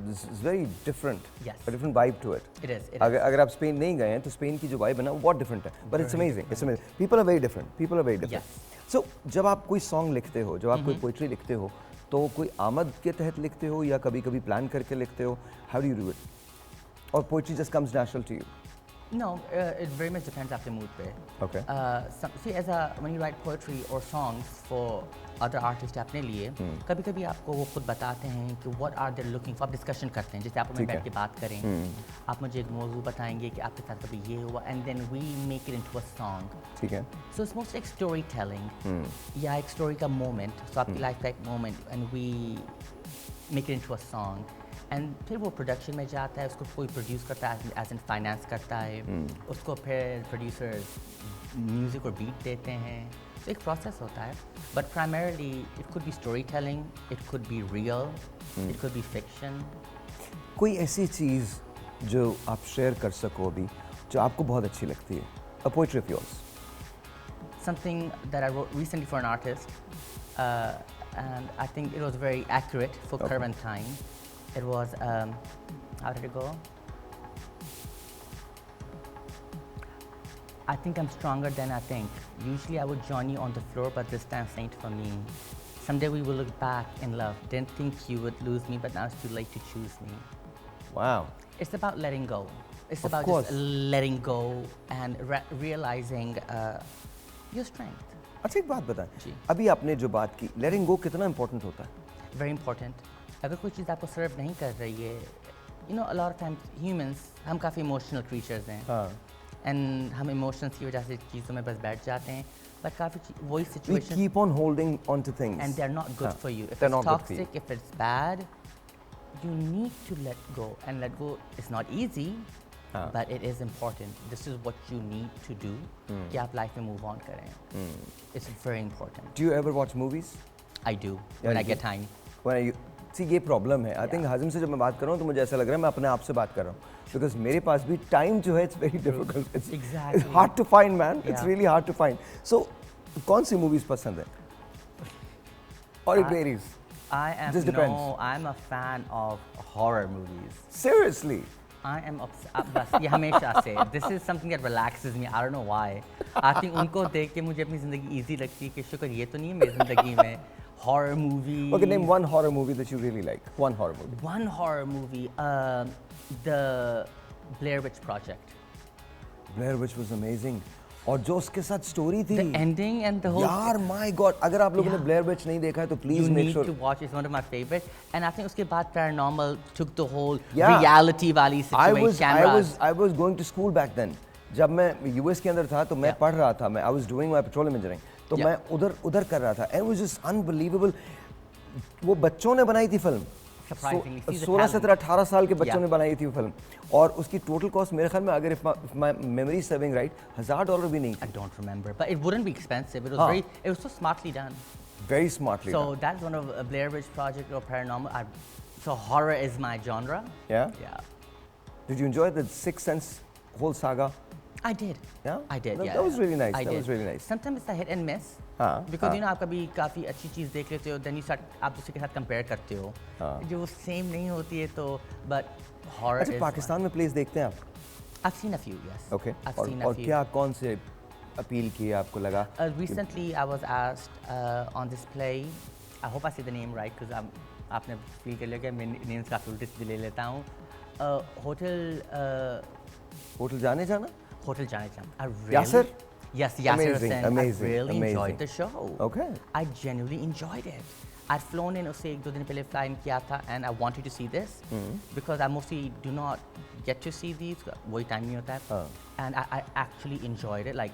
This is very different. Yes. A different vibe to it. It is. अगर आप Spain नहीं गए हैं तो Spain की जो vibe है ना वो बहुत डिफरेंट है, but it's amazing, it's amazing. People are very different, people are very different. So जब आप कोई सॉन्ग लिखते हो, जब आप कोई पोइट्री लिखते हो, तो कोई आमद के तहत लिखते हो या कभी कभी प्लान करके लिखते हो? How do you do it? और poetry just comes natural to you? No, it very much depends on the mood पे. Okay. See, when you write poetry or songs for other artists अपने लिए, कभी-कभी आपको वो खुद बताते हैं कि what are they looking for, आप डिस्कशन करते हैं, जैसे आप हमें बैठ के बात करें, आप मुझे एक मौजू बताएंगे कि आपके साथ कभी ये हुआ, and then we make it into a song. ठीक है। So it's mostly like storytelling, या एक story का moment, so आपकी life का एक moment, and we make it into a song. And फिर वो प्रोडक्शन में जाता है, उसको कोई प्रोड्यूस करता है, एज एन फाइनेंस करता है, उसको फिर प्रोड्यूसर्स म्यूज़िक और बीट देते हैं, तो एक प्रोसेस होता है। But primarily it could be story telling, it could be real, it could be fiction. कोई ऐसी चीज़ जो आप शेयर कर सको अभी जो आपको बहुत अच्छी लगती है? A poetry of yours. Something that I wrote recently for an artist, and I think it was very accurate for current time. It was, how did it go? I think I'm stronger than I think. Usually I would join you on the floor, but this time ain't for me. Someday we will look back in love. Didn't think you would lose me, but now it's too late to choose me. Wow. It's about letting go. It's Of about course. just letting go and realizing your strength. अच्छा एक बात बताएं, जी। अभी आपने जो बात की, लेटिंग गो कितना इंपॉर्टेंट होता है? Very important. अगर कोई चीज़ आपको सर्व नहीं कर रही है, you know, a lot of times humans, हम काफ़ी इमोशनल creatures हैं, and हम emotions की वजह से चीज़ों में बस बैठ जाते हैं, but काफ़ी वही We situation, keep on holding on to things. and they're not good for you. If They're it's not good for you. toxic, if it's bad, you need to let go, and let go is not easy, but it is important. This is what you need to do कि आप life में move on करें. It's very important. Do you ever watch movies? I do Yeah, when I you get do. time. When are you सी ये problem है। I think हाजिम से जब मैं बात कर रहा हूँ तो मुझे ऐसा लग रहा है मैं अपने आप से बात कर रहा हूँ, बिकॉज मेरे पास भी टाइम जो है it's very difficult, it's hard to find man, it's really hard to find. So कौन सी मूवीज पसंद है और it varies? I am Just depends. no, I'm a fan of horror movies. Seriously? I am बस ये हमेशा से this is something that relaxes me. I don't know why. I think उनको देख के मुझे अपनी ज़िंदगी easy लगती है कि शुक्र ये तो नहीं है मेरी ज़िंदगी में horror movie. Okay, name one horror movie that you really like. One horror movie. One horror movie, the Blair Witch Project. Blair Witch was amazing. और जो उसके साथ स्टोरी थी, The ending and the whole. यार my God, अगर आप लोगों ने Blair Witch नहीं देखा है तो please You make need sure. to watch. It's one of my favorite. And I think उसके बाद Paranormal took the whole Yeah. reality वाली situation. I was going to school back then. जब मैं US के अंदर था तो मैं Yeah. पढ़ रहा था, मैं I was doing my petroleum engineering. तो Yeah. मैं उधर कर रहा था. And it was just unbelievable. वो बच्चों ने बनाई थी फिल्म. Surprisingly, see the 16, 17, 18 साल के बच्चों Yeah. ने बनाई थी वो फिल्म. और उसकी टोटल कॉस्ट मेरे ख्याल में अगर if my memory is serving right, $1000 भी नहीं I थी. don't remember, but it wouldn't be expensive. It was हाँ. it was so smartly done. Very smartly So done. that's one of Blair Witch Project or Paranormal. So horror is my genre. Yeah? Yeah. Did you enjoy the Sixth Sense whole saga? I did. Yeah? I did. That- Yeah. that was really nice. I That did. was really nice. Sometimes it's a hit and miss. हाँ, Because हाँ. you know आप कभी काफ़ी अच्छी चीज़ देख लेते हो, then you start आप दूसरे के साथ compare करते हो. हाँ. जो सेम नहीं होती है तो but horror अच्छा, is. पाकिस्तान में प्लेस देखते हैं आप? I've seen a few, yes. Okay. I've और seen a few. क्या कौन से अपील किए आपको लगा? Recently, I was asked on this play. I hope I say the name right because आपने feel कर लिया कि मैं names काफ़ी उल्टे सीधे ले लेता हूँ. होटल जाने जाना? Hotel Jana Jam. I really. Yasser? Yes, Yasser Amazing, Hussain. amazing, I really enjoyed amazing. the show. Okay. I genuinely enjoyed it. I'd flown in उससे एक दो दिन पहले fly in किया था and I wanted to see this because I mostly do not get to see these. वही time नहीं होता है. And I actually enjoyed it. Like,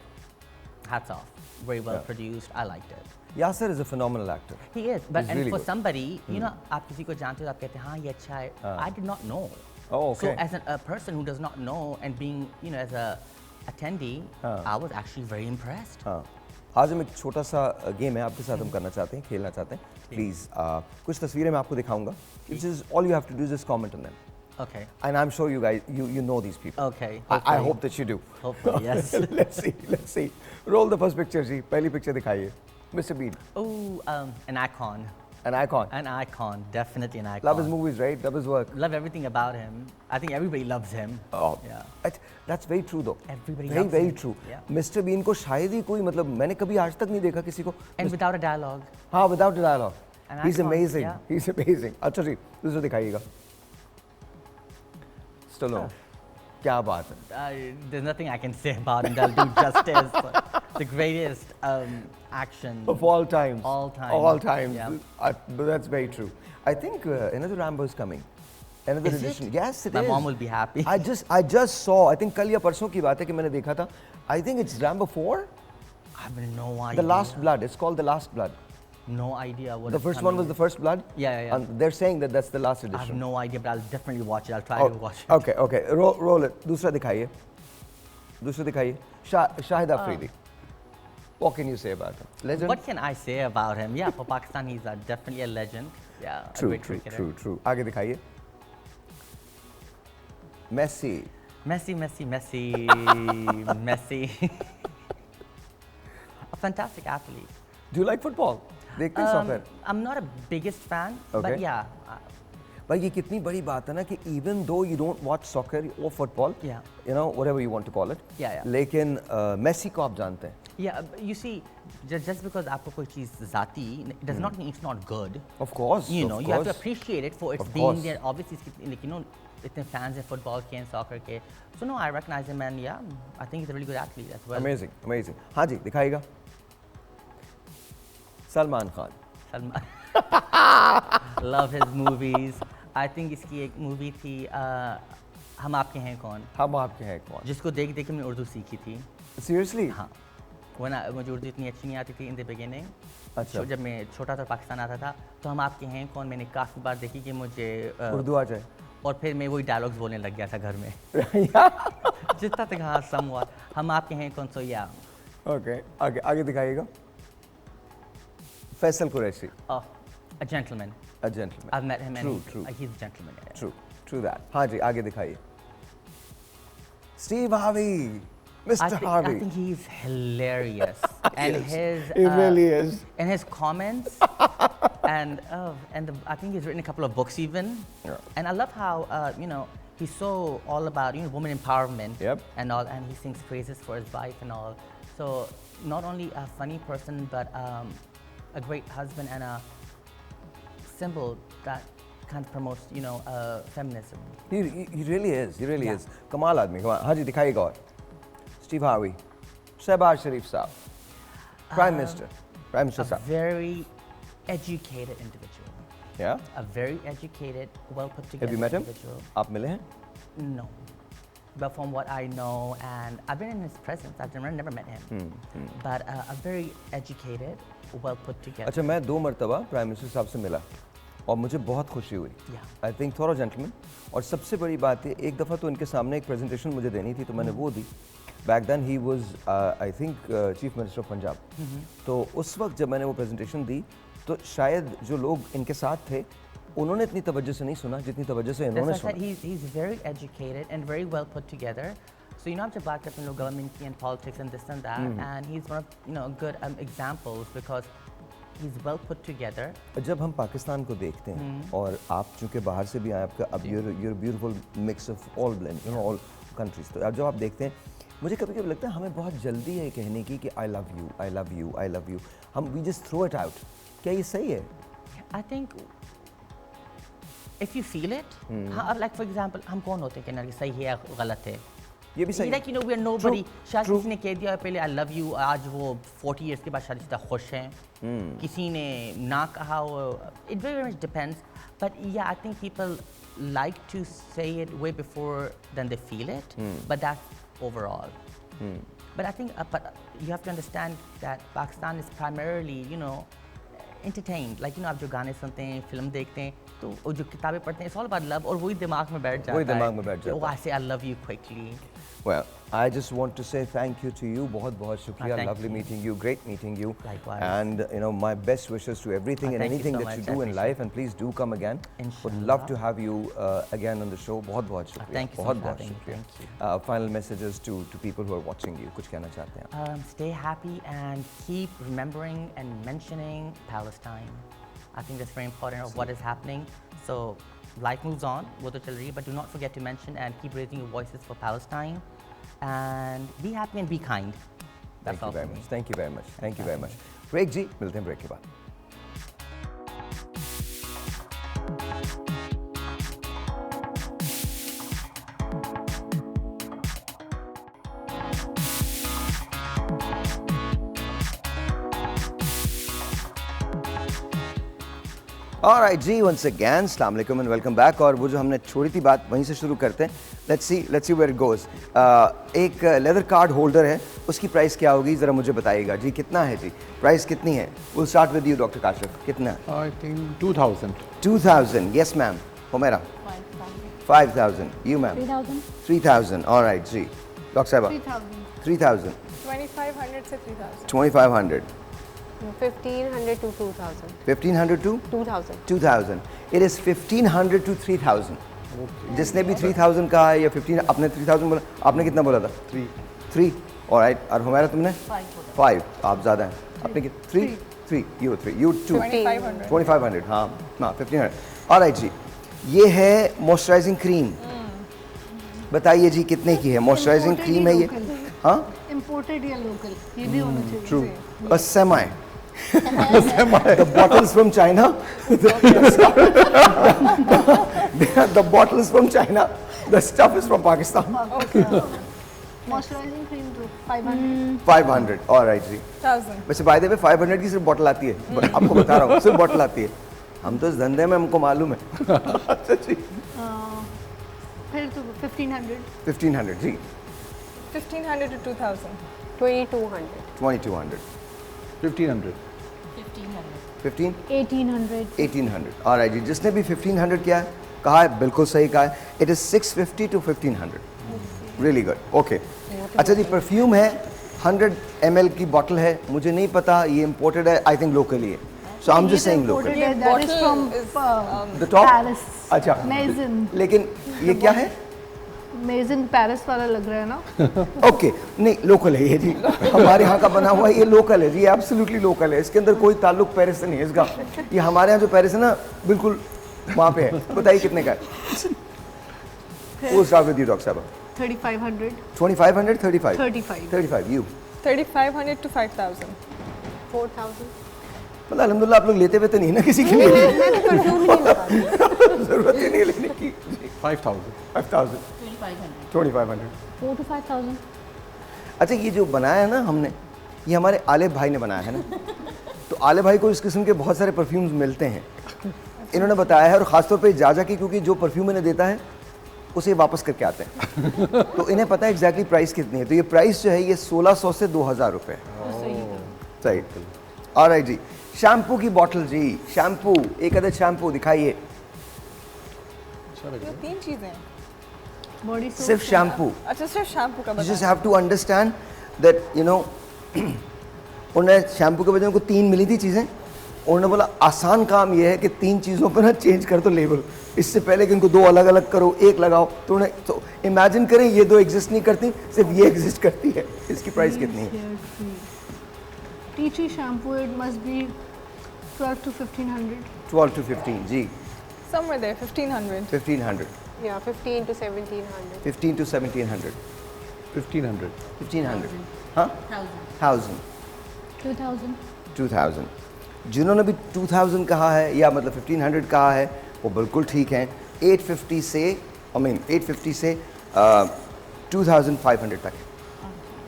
hats off. Very well produced. I liked it. Yasser is a phenomenal actor. He is, but He's and really for good. somebody, you know, आप किसी को जानते हो, आप कहते हैं हाँ ये अच्छा है. I did not know. Oh, okay. So as a person who does not know and being, you know, as a attendee, I was actually very impressed. हाँ. आज हम एक छोटा सा गेम है आपके साथ हम करना चाहते हैं, खेलना चाहते हैं. Please, कुछ तस्वीरें मैं आपको दिखाऊंगा. Which is all you have to do is just comment on them. Okay. And I'm sure you guys, you know these people. Okay. I hopefully. hope that you do. Hopefully, yes. Let's see. Roll the first picture जी. पहली picture दिखाइए. Mr. Bean, Oh, an icon. an icon. An icon. Definitely an icon. Love his movies, right? Love his work. Love everything about him. I think everybody loves him. Oh, Yeah. That's very true though. Everybody very loves very him. true. Yeah. Mr. Bean को शायद ही कोई मतलब मैंने कभी आज तक नहीं देखा किसी को. And without a dialogue. हाँ, without a dialogue. An He's icon, amazing. yeah. He's amazing. अच्छा जी, दूसरा दिखाइएगा. Stallone. क्या बात है. There's nothing I can say about him that'll do justice. The greatest action. Of all times. All time. All times. Yeah. But that's very true. I think another Rambo is coming. Another Is it? edition. Yes, it My is. mom will be happy. I just saw. I think कल या परसों की बात है कि मैंने देखा था. I think it's Rambo 4. I have no idea. The Last Blood. It's called The Last Blood. No idea what. The is first one coming. was The First Blood. Yeah. And they're saying that that's the last I have edition. no idea, but I'll definitely watch it. I'll try Oh, to watch it. okay. Roll it. दूसरा दिखाइए. दूसरा दिखाइए. Shahid Afridi. What can you say about him? Legend. What can I say about him? Yeah, for Pakistan, he's definitely a legend. Yeah, a True, great true, cricketer. true. आगे दिखाइए. Messi. Messi. Messi. A fantastic athlete. Do you like football? देखते हैं soccer. I'm not a biggest fan, Okay. but yeah. भाई ये कितनी बड़ी बात है ना कि even though you don't watch soccer or football, Yeah. you know whatever you want to call it. Yeah. लेकिन मेसी को आप जानते हैं. Yeah, you see, just because आपको कोई चीज़ ज़ाती does not mean it's not good. Of course. You of know, course. you have to appreciate it for its Of being course. there. Obviously, like, you know, इतने fans हैं football के and soccer के. So no, I recognize him and yeah, I think he's a really good athlete as well. Amazing. हाँ जी, दिखाइएगा. Salman Khan. Salman. Love his movies. I think इसकी एक movie थी हम आपके हैं कौन, हम आपके हैं कौन. जिसको देख देख के मैंने उर्दू सीखी थी. Seriously? हाँ, मुझे उर्दू इतनी अच्छी नहीं आती थी इन द बिगिनिंग. अच्छा. जब मैं छोटा था पाकिस्तान आता था तो हम आपके हैं कौन मैंने काफ़ी बार देखी कि मुझे उर्दू आ जाए. और फिर मैं वही डायलॉग्स बोलने लग गया था घर में. जितना तक हाँ समवॉट हम आपके हैं कौन सो या. Okay. आगे दिखाइएगा. Faisal Qureshi. A gentleman. A gentleman. I've met him and True. he's a gentleman. Yeah. True that. हाँ जी, आगे दिखाइए. Steve Harvey, Mr. Harvey. I think he's hilarious. And his He really is. And his comments and I think he's written a couple of books even. Yeah. And I love how he's so all about women empowerment. Yep. And all, and he sings praises for his wife and all. So not only a funny person, but a great husband and a symbol that kind of promotes feminism. He really is. He really Yeah. is. कमाल आदमी. कमाल. हाँ जी, दिखाइएगा और. Steve Harvey, Shehbaz Sharif साहब, Prime Minister A साहब. very educated individual. Yeah. A very educated, well put together Have you met him? individual. आप मिले हैं? No. But from what I know, and I've been in his presence, I've never met him. But a very educated, well put together. अच्छा, मैं 2 मरतबा prime minister साहब से मिला और मुझे बहुत खुशी हुई. Yeah. आई थिंक थोड़ा जेंटलमैन. और सबसे बड़ी बात है, एक दफ़ा तो इनके सामने एक प्रेजेंटेशन मुझे देनी थी तो मैंने वो दी. Back then he was I think chief minister of Punjab. तो उस वक्त जब मैंने वो प्रेजेंटेशन दी तो शायद जो लोग इनके साथ थे उन्होंने इतनी तवज्जो से नहीं सुना जितनी तवज्जो से इन्होंने That's why I सुना. said he's very educated and very well put together. So आप जब बात करते हैं government की and politics and this and that, and he's one of good examples because he's well put together. जब हम पाकिस्तान को देखते हैं और आप चूँकि बाहर से भी आए, आपका अब you're a beautiful mix of all blend, all countries. तो अब जब आप देखते हैं, मुझे कभी-कभी लगता है हमें बहुत जल्दी है कहने की कि I love you, I love you, I love you. हम we just throw it out. क्या ये सही है? I think if you feel it, like for example, हम कौन होते हैं कहने कि सही है या गलत है? ये भी सही है. Like we are nobody. शायद True. किसी ने कह दिया पहले I love you, आज वो 40 years के बाद शादी से खुश हैं. किसी ने ना कहा हो. It very much depends. But yeah, I think people like to say it way before than they feel it. But that's overall. But I think, but you have to understand that Pakistan is primarily, entertained. Like आप जो गाने सुनते हैं, film देखते हैं, तो वो जो किताबें पढ़ते हैं, it's all about love और वही दिमाग में बैठ जाता है. वही दिमाग में बैठ जाता है. Oh, I say I love you quickly. Well, I just want to say thank you to you. बहुत शुक्रिया. Thank Lovely you. meeting you. Great meeting you. Likewise. And my best wishes to everything and Thank you anything so that you much. do I in appreciate life. And please do come again. Would Inshallah. love to have you again on the show. बहुत शुक्रिया. Thank you so much for having me. Thank you. Final messages to people who are watching you. कुछ कहना चाहते हैं? Stay happy and keep remembering and mentioning Palestine. I think that's very important of what is happening. So life moves on, वो तो चल रही है, but do not forget to mention and keep raising your voices for Palestine. And be happy and be kind. That's Thank you all very for me. much. Thank you very much. Thank you very much. Break जी, मिलते हैं break के बाद. Alright जी, once again, अस्सलाम वालेकुम and welcome back. और वो जो हमने छोड़ी थी बात वहीं से शुरू करते हैं. Let's see where it goes. एक लेदर कार्ड होल्डर है, उसकी प्राइस क्या होगी ज़रा मुझे बताइएगा जी. कितना है जी? प्राइस कितनी है? We'll start with you, Dr. Kashif. कितना? I think 2000. 2000. Yes, ma'am. Humaira. 5000. You, ma'am. 3000. 3000. Alright ji. Dr. Saiba. 3000. 3000. 2500 से 3000. 2500. 1500 to 2000. 1500 to 2000. 2000. It is 1500 to 3000. जिसने भी 3000 कहा है या 15, आपने 3000 बोला, आपने कितना बोला था? 3. Alright. और हमारा तुमने? 5. आप ज़्यादा हैं. आपने कितना? 3. You 3. You 2. 2500. हाँ 1500. Alright जी. ये है मॉइस्चराइजिंग क्रीम. बताइए जी कितने की है? मॉइस्चराइजिंग क्रीम है ये. हाँ? Imported या local? ये भी होना चाहिए. True. A semi. The bottles from China. The bottles from China. The stuff is from Pakistan. Moisturizing cream तो 500. 500. All right जी. 1000. वैसे by the way 500 की सिर्फ बॉटल आती है. आपको बता रहा हूँ सिर्फ बॉटल आती है. हम तो इस धंधे में हमको मालूम है. अच्छा जी. फिर तो 1500. 1500 जी. 1500 to 2000. 2200. 2200. 1500. 15. 1800. 1800. All right जी. जिसने भी 1500 किया है कहा है बिल्कुल सही कहा है. It is 650 to 1500. Really good. Okay. अच्छा जी परफ्यूम है 100 ml की बॉटल है. मुझे नहीं पता ये इम्पोर्टेड है. I think locally है. So I'm just saying local. ये That is from bottle The top? Paris. अच्छा Maison. लेकिन ये क्या है? Maison Paris वाला लग रहा है ना? ओके नहीं लोकल है ये जी, हमारे यहाँ का बना हुआ है, ये लोकल है जी, एब्सोल्युटली लोकल है, इसके अंदर कोई ताल्लुक पेरिस से नहीं है इसका। ये हमारे यहाँ जो पेरिस है ना बिल्कुल वहाँ पे है। बताइए कितने का है? वो स्टार्ट विद यू डॉक्टर साहब। 3500. 2500, 35, 35. 35 you 3,500 to 5,000. 4000. मतलब अल्हम्दुलिल्लाह आप लोग लेते हुए तो नहीं ना किसी के लिए, मैंने परफ्यूम नहीं लगा। जरूरत ही नहीं लेने की। 5,000. 5000, 2500। 4 to 5000. अच्छा ये जो बनाया है ना हमने, ये हमारे आले भाई ने बनाया है ना, तो आले भाई को इस किस्म के बहुत सारे परफ्यूम्स मिलते हैं, इन्होंने बताया है, और ख़ासतौर पे जाजा की, क्योंकि जो परफ्यूम इन्हें देता है उसे वापस करके आते हैं तो इन्हें पता है एग्जैक्टली प्राइस कितनी है। तो ये प्राइस जो है ये 1600 से 2000 रुपये सही। ऑलराइट जी, शैम्पू की बोतल जी, शैम्पू, एक अदद शैम्पू दिखाइए। ये 3 चीजें हैं। Body soap. सिर्फ शैम्पू। अच्छा सिर्फ शैम्पू का You बता। just have to understand that you know उन्हें शैम्पू के बजाय उनको 3 मिली थी चीज़ें, उन्होंने बोला आसान काम ये है कि 3 चीज़ों पर ना चेंज कर दो लेबल, इससे पहले कि इनको 2 अलग अलग करो, एक लगाओ। तो उन्हें तो इमेजिन करें ये 2 एग्जिस्ट नहीं करती, सिर्फ ये एग्जिस्ट करती है। इसकी प्राइस कितनी है? Tea tree shampoo, it must be 12 to 1500. 12 to 15 ji, Somewhere there, 1,500. 1500, Yeah, 15 to 1700. 15 to 1700, 1,500. 1500, हाँ 1000, 2000. 2000। जिन्होंने भी 2000 कहा है या मतलब 1500 कहा है वो बिल्कुल ठीक है। 850 से 850 से 2500 तक है।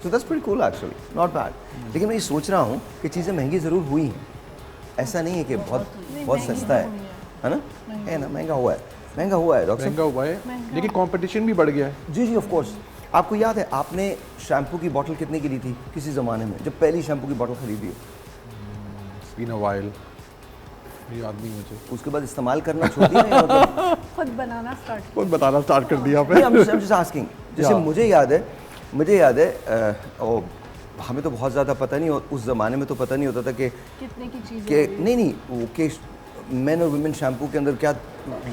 So that's pretty cool actually, not bad. लेकिन मैं ये सोच रहा हूँ कि चीज़ें महंगी ज़रूर हुई हैं, ऐसा नहीं है कि बहुत सस्ता है ना? है ना, महंगा हुआ है, महंगा हुआ है डॉक्टर महंगा हुआ है, लेकिन कंपटीशन भी बढ़ गया है। जी जी ऑफ कोर्स। आपको याद है आपने शैम्पू की बोतल कितने की ली थी किसी ज़माने में, जब पहली शैम्पू की बोतल खरीदी हो? It's been a while. याद नहीं मुझे। उसके बाद इस्तेमाल करना छोड़ दिया या मतलब खुद बनाना स्टार्ट किया। खुद बताना स्टार्ट कर दिया नहीं, आपने। I'm just asking। जैसे मुझे याद है और हमें तो बहुत ज़्यादा पता नहीं, उस ज़माने में तो पता नहीं होता था कि कितने की चीज़ कि नहीं वो कि मेन और वुमेन शैम्पू के अंदर क्या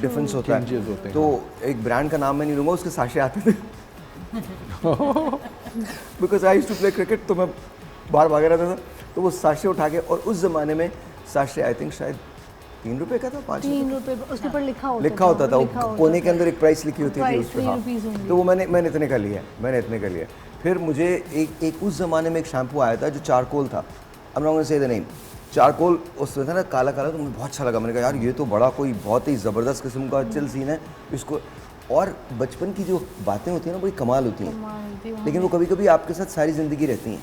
डिफरेंस होता है। changes होते हैं। तो एक ब्रांड का नाम मैं नहीं लूँगा, उसके साशे आते थे because I used to play cricket, तो मैं बाहर भागा रहता था, तो वो साशे उठा के, और उस ज़माने में साशे आई थिंक शायद 3 रुपए का था, 5 3 रुपए उसके ऊपर लिखा होता लिखा होता था, वो कोने के अंदर एक प्राइस लिखी होती थी Price, उस पे। 3 हाँ। rupees only। तो वो मैंने इतने का लिया, मैंने इतने का लिया। फिर मुझे एक उस ज़माने में एक शैम्पू आया था जो चारकोल था, अब मैं से नहीं, चारकोल उसमें था ना काला काला, तो मुझे बहुत अच्छा लगा। मैंने कहा यार ये तो बड़ा कोई बहुत ही ज़बरदस्त किस्म का चिल सीन है इसको। और बचपन की जो बातें होती हैं ना बड़ी कमाल होती हैं, लेकिन वो कभी कभी आपके साथ सारी ज़िंदगी रहती हैं।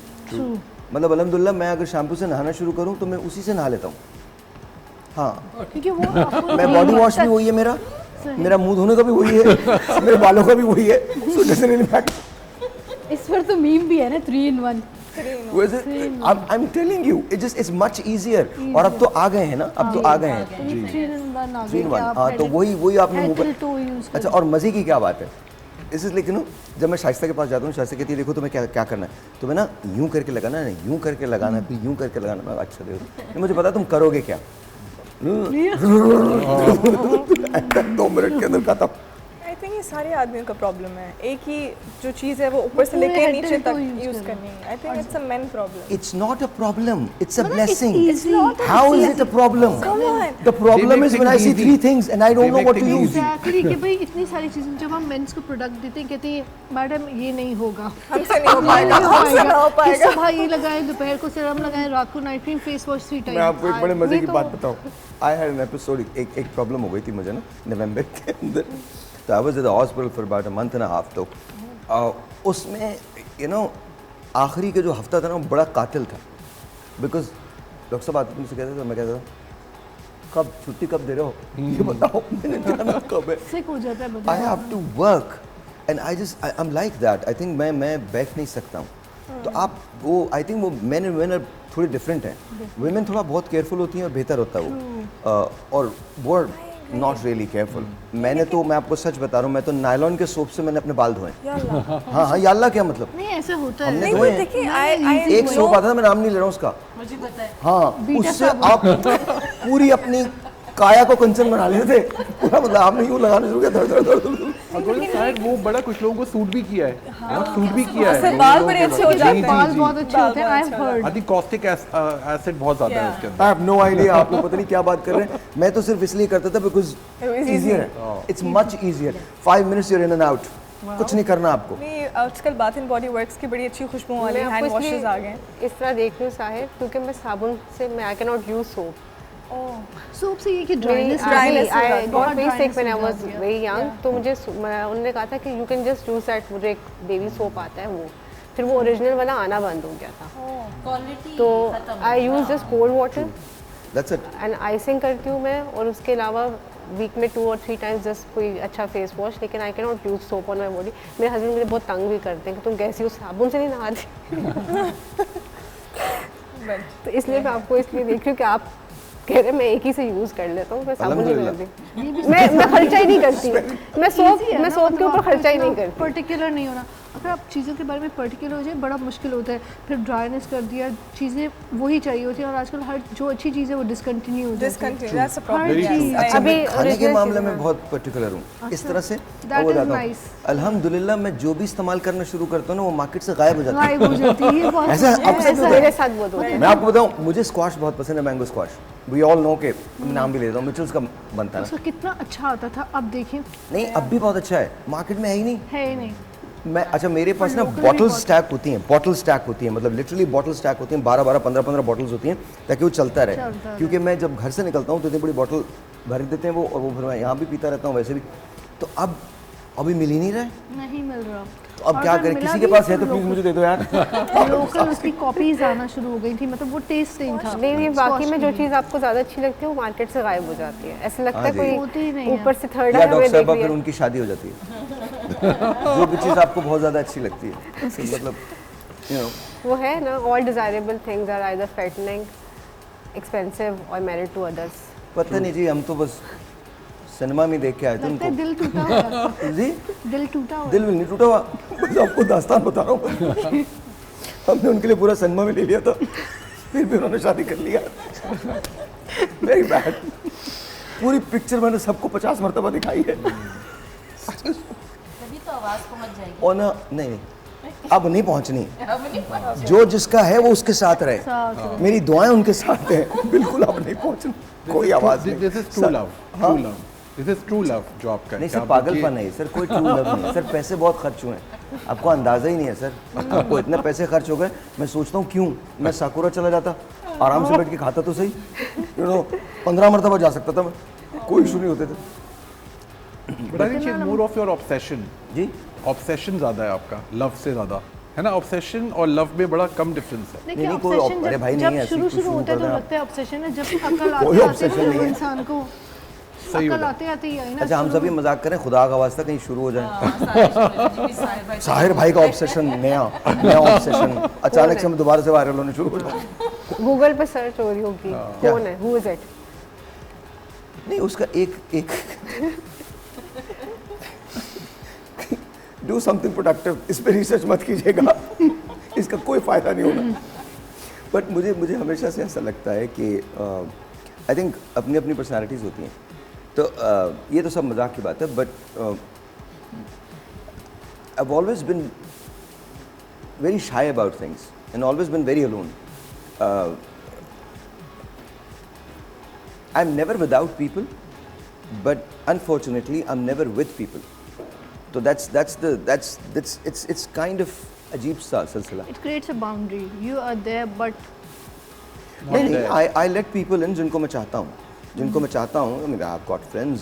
मतलब अल्हम्दुलिल्लाह मैं अगर शैम्पू से नहाना शुरू करूँ तो मैं उसी से नहा लेता हूँ। हाँ, क्योंकि वो आपको मैं बॉडी वॉश भी वही है मेरा मुंह धोने का भी वही है, मेरे बालों का भी वही है। So it doesn't really matter. इस पर तो मीम भी है ना 3 in 1। I'm telling you, it's much easier। और अब तो आ गए हैं ना, अब तो आ गए हैं 3 in 1 आ 3 गए। in 1। हाँ, तो वही आपने मुंह पर। अच्छा, और मज़े की क्या बात है, इस लेकिन जब मैं शाइस्ता के पास जाता हूँ, शाइस्ता कहती है देखो तुम्हें क्या करना है, तो मैं ना यूँ करके लगाना है, यूँ करके लगाना है, फिर यूँ करके लगाना। मैं अच्छा देखो मुझे पता तुम करोगे क्या। 2 मिनट के अंदर खत्म। आई थिंक ये सारे आदमियों का प्रॉब्लम है, एक ही जो चीज़ है वो ऊपर से लेके नीचे तक यूज़ करनी है। आई think it's a main problem. It's not a problem, it's a blessing। It's not a How is it a problem? The problem is when I see 3 things and I don't know what to use। Exactly कि भाई इतनी सारी चीज़ें जब हम mains को product देते हैं, कहते हैं मैडम ये नहीं होगा, हमसे नहीं हो पाएगा, हमसे ना हो पाएगा। सुबह ये लगाएं, दोपहर को सीरम लगाएं, रात को night cream, face wash 3 time. मैं आपको एक बड़े मजे की बात बताऊं। आई हैड एन एपिसोड, एक प्रॉब्लम हो गई थी मुझे ना नवंबर के अंदर, तो I was at the hospital for about a month and a half. तो उसमें यू नो आखिरी का जो हफ्ता था ना वो बड़ा कातिल था, बिकॉज डॉक्टर साहब आते मुझसे कहते थे, मैं कहता था कब छुट्टी कब दे रहे हो, ये बताओ मैंने जाना कब है। सिक हो जाता है बंदा। I have to work and I am like that. I think मैं बैठ नहीं सकता हूँ। तो आप वो आई थिंक वो मैन एंड वुमेन थोड़ी डिफरेंट हैं। वुमेन थोड़ा बहुत केयरफुल होती हैं और बेहतर होता है वो, और वो नॉट रियली केयरफुल। मैंने तो, मैं आपको सच बता रहा हूँ, मैं तो नायलॉन के सोप से मैंने अपने बाल धोए। हाँ हाँ, या अल्लाह क्या मतलब, नहीं ऐसा होता है। हमने नहीं धोए। but देखिए I एक सोप आता था, मैं नाम नहीं ले रहा हूँ उसका, मुझे पता है। हाँ, उससे आप पूरी अपनी काया को कंचन बना लेते थे पूरा, मतलब आपने यूँ लगाने शुरू किया धड़ धड़ धड़ धड़। अगर शायद वो बड़ा कुछ लोगों को सूट भी किया है, बहुत सूट भी किया है। उससे बाल बड़े अच्छे हो जाते हैं। बाल बहुत अच्छे होते हैं, आई हैव हर्ड। आदि कॉस्टिक एसिड बहुत ज्यादा है उसके अंदर। I have no idea, आप लोग पता नहीं क्या बात कर रहे हैं। मैं तो सिर्फ इसलिए करता था बिकॉज इजियर है, it's much easier. 5 minutes you're in and out, कुछ नहीं करना आपको। नहीं आजकल बाथ एंड बॉडी वर्क्स की बड़ी अच्छी खुशबू वाले मैं हैंड आपको वॉशेस इसलिए आ गए हैं। इस तरह देख रही हूँ साहिर, क्योंकि मैं साबुन से मैं I can not use soap. Soap से ये कि ड्राइनेस ड्राइनेस आई गॉट बहुत very sick when I dryness was हो जाती है। वेरी यंग, तो मुझे उन्होंने कहा था कि you can just use that, मुझे एक बेबी सोप आता है वो, फिर वो ओरिजिनल वाला आना बंद हो गया था। क्वालिटी तो I use just cold water That's it. And icing करती हूँ मैं, और उसके अलावा वीक में 2 or 3 टाइम्स जस्ट कोई अच्छा फेस वॉश, लेकिन I can not use soap on my body. मेरे हस्बैंड मुझे बहुत तंग भी करते हैं कि तुम कैसी हो, साबुन से नहीं नहाती। तो इसलिए मैं आपको इसलिए देख रही हूँ कि आप कह रहे हैं मैं एक ही से यूज़ कर लेता हूँ, मैं साबुन नहीं करती, मैं खर्चा ही नहीं करती, मैं सोप के ऊपर खर्चा ही नहीं करती। पर्टिकुलर नहीं होना, अगर आप चीज़ों के बारे में पर्टिकुलर हो जाए बड़ा मुश्किल होता है। फिर ड्राइनेस कर दिया, चीज़ें वही चाहिए होती हैं, और आजकल हर जो अच्छी चीज़ है वो डिसकंटिन्यू हो जाती है। Discontinue, that's a problem. हर चीज़ अच्छा, अभी मैं खाने के original मामले चीज़ें में बहुत पर्टिकुलर हूँ इस तरह से। That वो is बताता हूँ, nice. अल्हम्दुलिल्लाह मैं जो भी इस्तेमाल करना शुरू करता हूँ ना वो मार्केट से गायब हो जाता है। गायब हो जाती है, ये बहुत ऐसा अब से ऐसा मेरे साथ बहुत होता है। मैं आपको बताऊँ, मुझे स्क्वाश बहुत पसंद है, mango squash. We all know के, नाम भी लेता हूँ, मिचल्स का बनता है उसका कितना अच्छा आता था, अब देखिए नहीं, अब भी बहुत अच्छा है, मार्केट में है ही नहीं। है ही नहीं। मैं, अच्छा मेरे पास ना local भी बॉटल बहुत- स्टैक होती हैं, बॉटल स्टैक होती हैं, मतलब लिटरली बॉटल स्टैक होती हैं, 12-12, 15-15 बॉटल्स होती हैं, ताकि वो चलता रहे। चलता रहे। क्योंकि मैं जब घर से निकलता हूँ तो इतनी बड़ी बॉटल भर देते हैं वो, और वो फिर मैं यहाँ भी पीता रहता हूँ वैसे भी। तो अब अभी मिल ही नहीं रहा है, नहीं मिल रहा। तो अब क्या करें, किसी के पास है तो प्लीज़ मुझे दे दो यार। लोकल उसकी कॉपीज आना शुरू हो गई थी, मतलब वो टेस्ट नहीं था। नहीं, बाकी में जो चीज़ आपको ज़्यादा अच्छी लगती है वो मार्केट से गायब हो जाती है, ऐसे लगता है होती ही नहीं कोई है। ऊपर से थर्ड या है डॉक्टर हमें देख साहबा रही फिर है। उनकी शादी हो जाती है। जो भी चीज़ आपको बहुत ज़्यादा अच्छी लगती है, तो मतलब यू नो, वो है ना, all desirable things are either fattening, expensive or married to others। पता नहीं जी, हम तो बस सिनेमा में देख के आए थे लगता है उनको। दिल टूटा हुआ है। जी, दिल टूटा हुआ है। दिल भी नहीं टूटा हुआ, बस आपको दास्तान बता रहा हूँ। हमने उनके लिए पूरा सिनेमा में ले लिया था, फिर भी उन्होंने शादी कर लिया। Very bad. पूरी पिक्चर मैंने सबको 50 मरतबा दिखाई है। तभी तो आवाज़ पहुंच जाएगी। और ना, नहीं अब नहीं पहुंचनी, जो जिसका है वो उसके साथ रहे। मेरी दुआएं उनके साथ हैं, बिल्कुल अब नहीं पहुंचनी, कोई आवाज़ नहीं। This is true love, true love, this is true love जो आपका है। नहीं कि सर, आप पागलपन देखिए- नहीं सर, कोई ट्रू लव नहीं है सर। पैसे बहुत खर्च हुए हैं, आपको अंदाज़ा ही नहीं है सर। आपको इतने पैसे खर्च हो गए, मैं सोचता हूँ क्यों मैं साकुरा चला जाता, आराम से बैठ के खाता तो सही, यू नो 15 मरतबा जा सकता था मैं, कोई इशू नहीं होते थे। But I think it's more of your obsession. जी, ऑब्सेशन ज़्यादा है आपका लव से ज़्यादा, है ना? ऑब्सेशन और लव में बड़ा कम डिफरेंस है। देखिए नहीं, कोई obsession अरे जब भाई नहीं जब है, ऐसी शुरू कुछ शुरू शुरू होता है तो करना है। लगता है ऑब्सेशन है, जब अकल कोई आते obsession आते नहीं है। इंसान को सही अकल बोला। आते आते ही आई ना। अच्छा हम शुरू सभी मजाक करें, खुदा का वास्ता कहीं शुरू हो जाए। साहिर भाई का ऑब्सेशन, नया ऑब्सेशन अचानक से हम दोबारा से वायरल होने शुरू हो जाए। गूगल पे सर्च हो रही होगी, कौन है, हु इज इट? नहीं, उसका एक डू समथिंग प्रोडक्टिव, इस पर रिसर्च मत कीजिएगा, इसका कोई फ़ायदा नहीं होगा। बट मुझे हमेशा से ऐसा लगता है कि आई थिंक अपनी अपनी पर्सनालिटीज़ होती हैं, तो ये तो सब मजाक की बात है, but I always been very shy about things and always been very alone. I am never without people, but unfortunately I am never with people. तो it's kind of अजीब सा सिलसिला। It creates a boundary. You are there, but नहीं, I let people in जिनको मैं चाहता हूँ, जिनको मैं चाहता हूँ। I mean, I've got friends,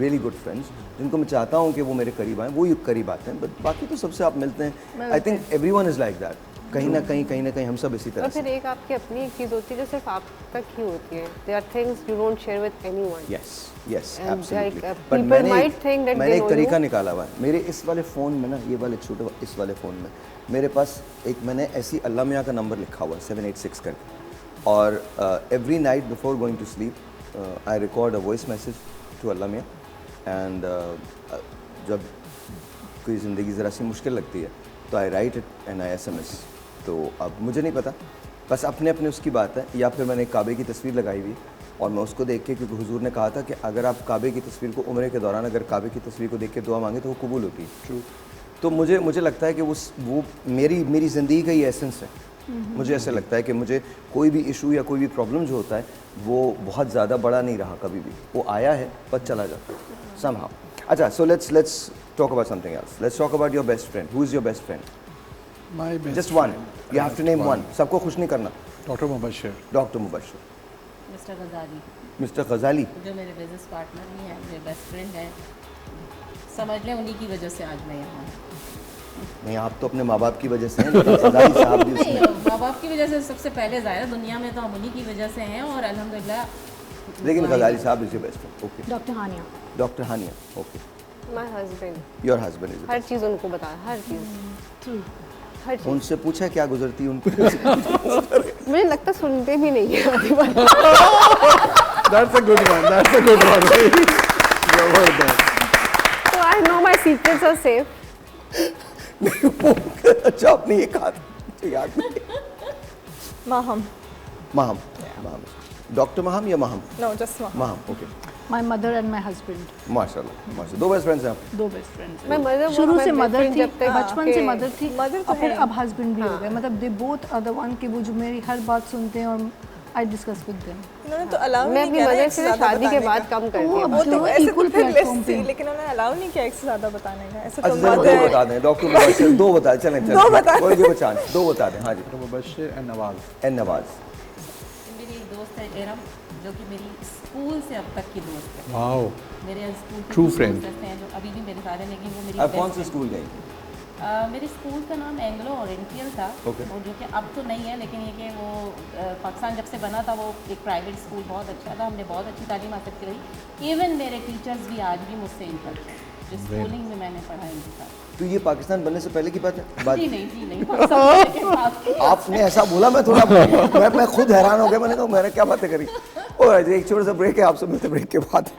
really good friends, जिनको मैं चाहता हूँ कि वो मेरे करीब आएँ, वो करीब आते हैं। बट बाकी तो सबसे आप मिलते हैं। I think everyone is like that. कहीं ना कहीं हम सब इसी और तरह फिर से। एक आपकी अपनी एक चीज़ होती है जो सिर्फ आप तक ही होती है। There are things you don't share with anyone. Yes, And absolutely. like, But people might think that मैंने they एक know तरीका you. निकाला हुआ है मेरे इस वाले फ़ोन में ना, ये वाले छोटे इस वाले फ़ोन में मेरे पास एक, मैंने ऐसी अल्लाह मियाँ का नंबर लिखा हुआ है 786 करके, और every night before going to sleep I record a voice message to Allah मियाँ एंड जब कोई ज़िंदगी ज़रा सी मुश्किल लगती है तो I write it and I SMS। तो अब मुझे नहीं पता, बस अपने अपने उसकी बात है। या फिर मैंने काबे की तस्वीर लगाई हुई और मैं उसको देख के, क्योंकि हुजूर ने कहा था कि अगर आप काबे की तस्वीर को उम्रे के दौरान अगर काबे की तस्वीर को देख के दुआ मांगे तो वो कबूल होती है। ट्रू। तो मुझे लगता है कि वो मेरी ज़िंदगी का ही एसेंस है। मुझे ऐसा लगता है कि मुझे कोई भी इशू या कोई भी प्रॉब्लम जो होता है वो बहुत ज़्यादा बड़ा नहीं रहा कभी भी, वो आया है पर चला जाता है somehow। अच्छा, so let's talk about something else. Let's talk about your best friend. Who is your best friend? My best Just one. You have to name one. सबको खुश नहीं करना। Doctor Mubashshir. Doctor Mubashshir. Mister गजाली। मिस्टर गजाली जो मेरे business partner भी हैं, मेरे बेस्ट फ्रेंड हैं, समझ लें उन्हीं की वजह से आज मैं यहाँ हूँ। नहीं, आप तो अपने माँ बाप की वजह से हैं, लेकिन गजाली साहब भी उसमें। नहीं, माँ बाप की वजह से सबसे पहले ज़ाहिर है, दुनिया में तो हम उन्हीं की वजह से हैं और अल्हम्दुलिल्लाह। लेकिन गजाली साहब is your best friend. Okay. Doctor Haniya. Doctor Haniya. Okay. My husband. Your husband is. हर चीज़ उनको बताया, हर चीज़। हर चीज़। उनसे पूछा क्या गुजरती है उनकी? मुझे लगता सुनते भी नहीं है आधी बात। That's a good one. That's a good one. जबरदस्त। So I know my secrets are safe. अच्छा, आपने ये कहा था, मुझे याद नहीं। Maham. माहम। डॉक्टर माहम या Maham? No, just Maham. Maham. Okay. My mother and my husband. माशाल्लाह माशाल्लाह। दो बेस्ट फ्रेंड्स हैं आप? दो बेस्ट फ्रेंड्स। मैं मदर शुरू से मदर थी, जब तक बचपन से मदर थी, मदर तो और फिर है। अब हस्बैंड भी हो गए। मतलब they both are the one कि वो जो मेरी हर बात सुनते हैं और आई डिस्कस विद देम। उन्होंने तो अलाउ मैं नहीं अपनी किया ना मदर एक से से ज़्यादा शादी के बताने बाद का। कम कर वो दिया। अब वो तो जो ऐसे तो इक्वल फिर प्लेटफॉर्म लिस्ट पे। थी, लेकिन उन्होंने अलाउ नहीं किया एक से ज़्यादा बताने का। ऐसे अच्छा, तो जरा दो मदर बता दें डॉक्टर मुबश्शिर, दो बता दें। चलें दो बता कोई भी बचान, दो बता दें। हाँ जी। Doctor Mubashir and Nawaz. N Nawaz. मेरी एक दोस्त है एरम, जो कि मेरी स्कूल से अब तक की दोस्त है। वाओ। मेरे स्कूल के True कुछ friend. दोस्त हैं जो अभी भी मेरे साथ हैं, लेकिन वो मेरी आप कौन best से friend स्कूल गई? मेरे स्कूल का नाम एंग्लो ओरिएंटल था। Okay. और जो कि अब तो नहीं है, लेकिन ये कि वो पाकिस्तान जब से बना था वो एक प्राइवेट स्कूल बहुत अच्छा था। हमने बहुत अच्छी तालीम हासिल करी। इवन मेरे टीचर्स भी आज भी मुझसे इन टच हैं, जो स्कूलिंग में मैंने पढ़ा इनके साथ। तो ये पाकिस्तान बनने से पहले की बात है? बात जी नहीं पाकिस्तान बनने के बाद। आपने ऐसा बोला, मैं थोड़ा मैं खुद हैरान हो गया। मैंने कहा मैंने क्या बातें करी। और एक छोटा सा ब्रेक है, आपसे मिलते ब्रेक के बाद।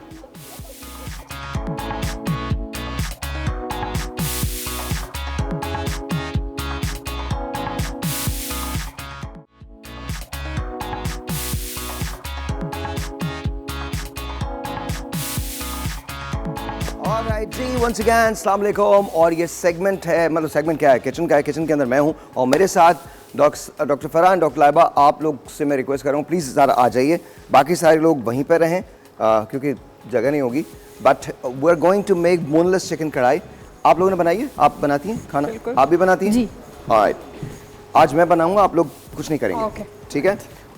ऑलराइट जी, वंस अगेन अस्सलाम वालेकुम। और ये सेगमेंट है, मतलब सेगमेंट क्या है, किचन का है। किचन के अंदर मैं हूँ और मेरे साथ डॉक्टर फरहान, डॉक्टर लाइबा। आप लोग से मैं रिक्वेस्ट कर रहा हूँ प्लीज़ ज़रा आ जाइए, बाकी सारे लोग वहीं पर रहें क्योंकि जगह नहीं होगी। But we are going to make boneless chicken karahi. आप लोगों ने बनाई है? आप बनाती हैं खाना? आप भी बनाती हैं जी? ऑलराइट, आज मैं बनाऊँगा, आप लोग कुछ नहीं करेंगे, ठीक है?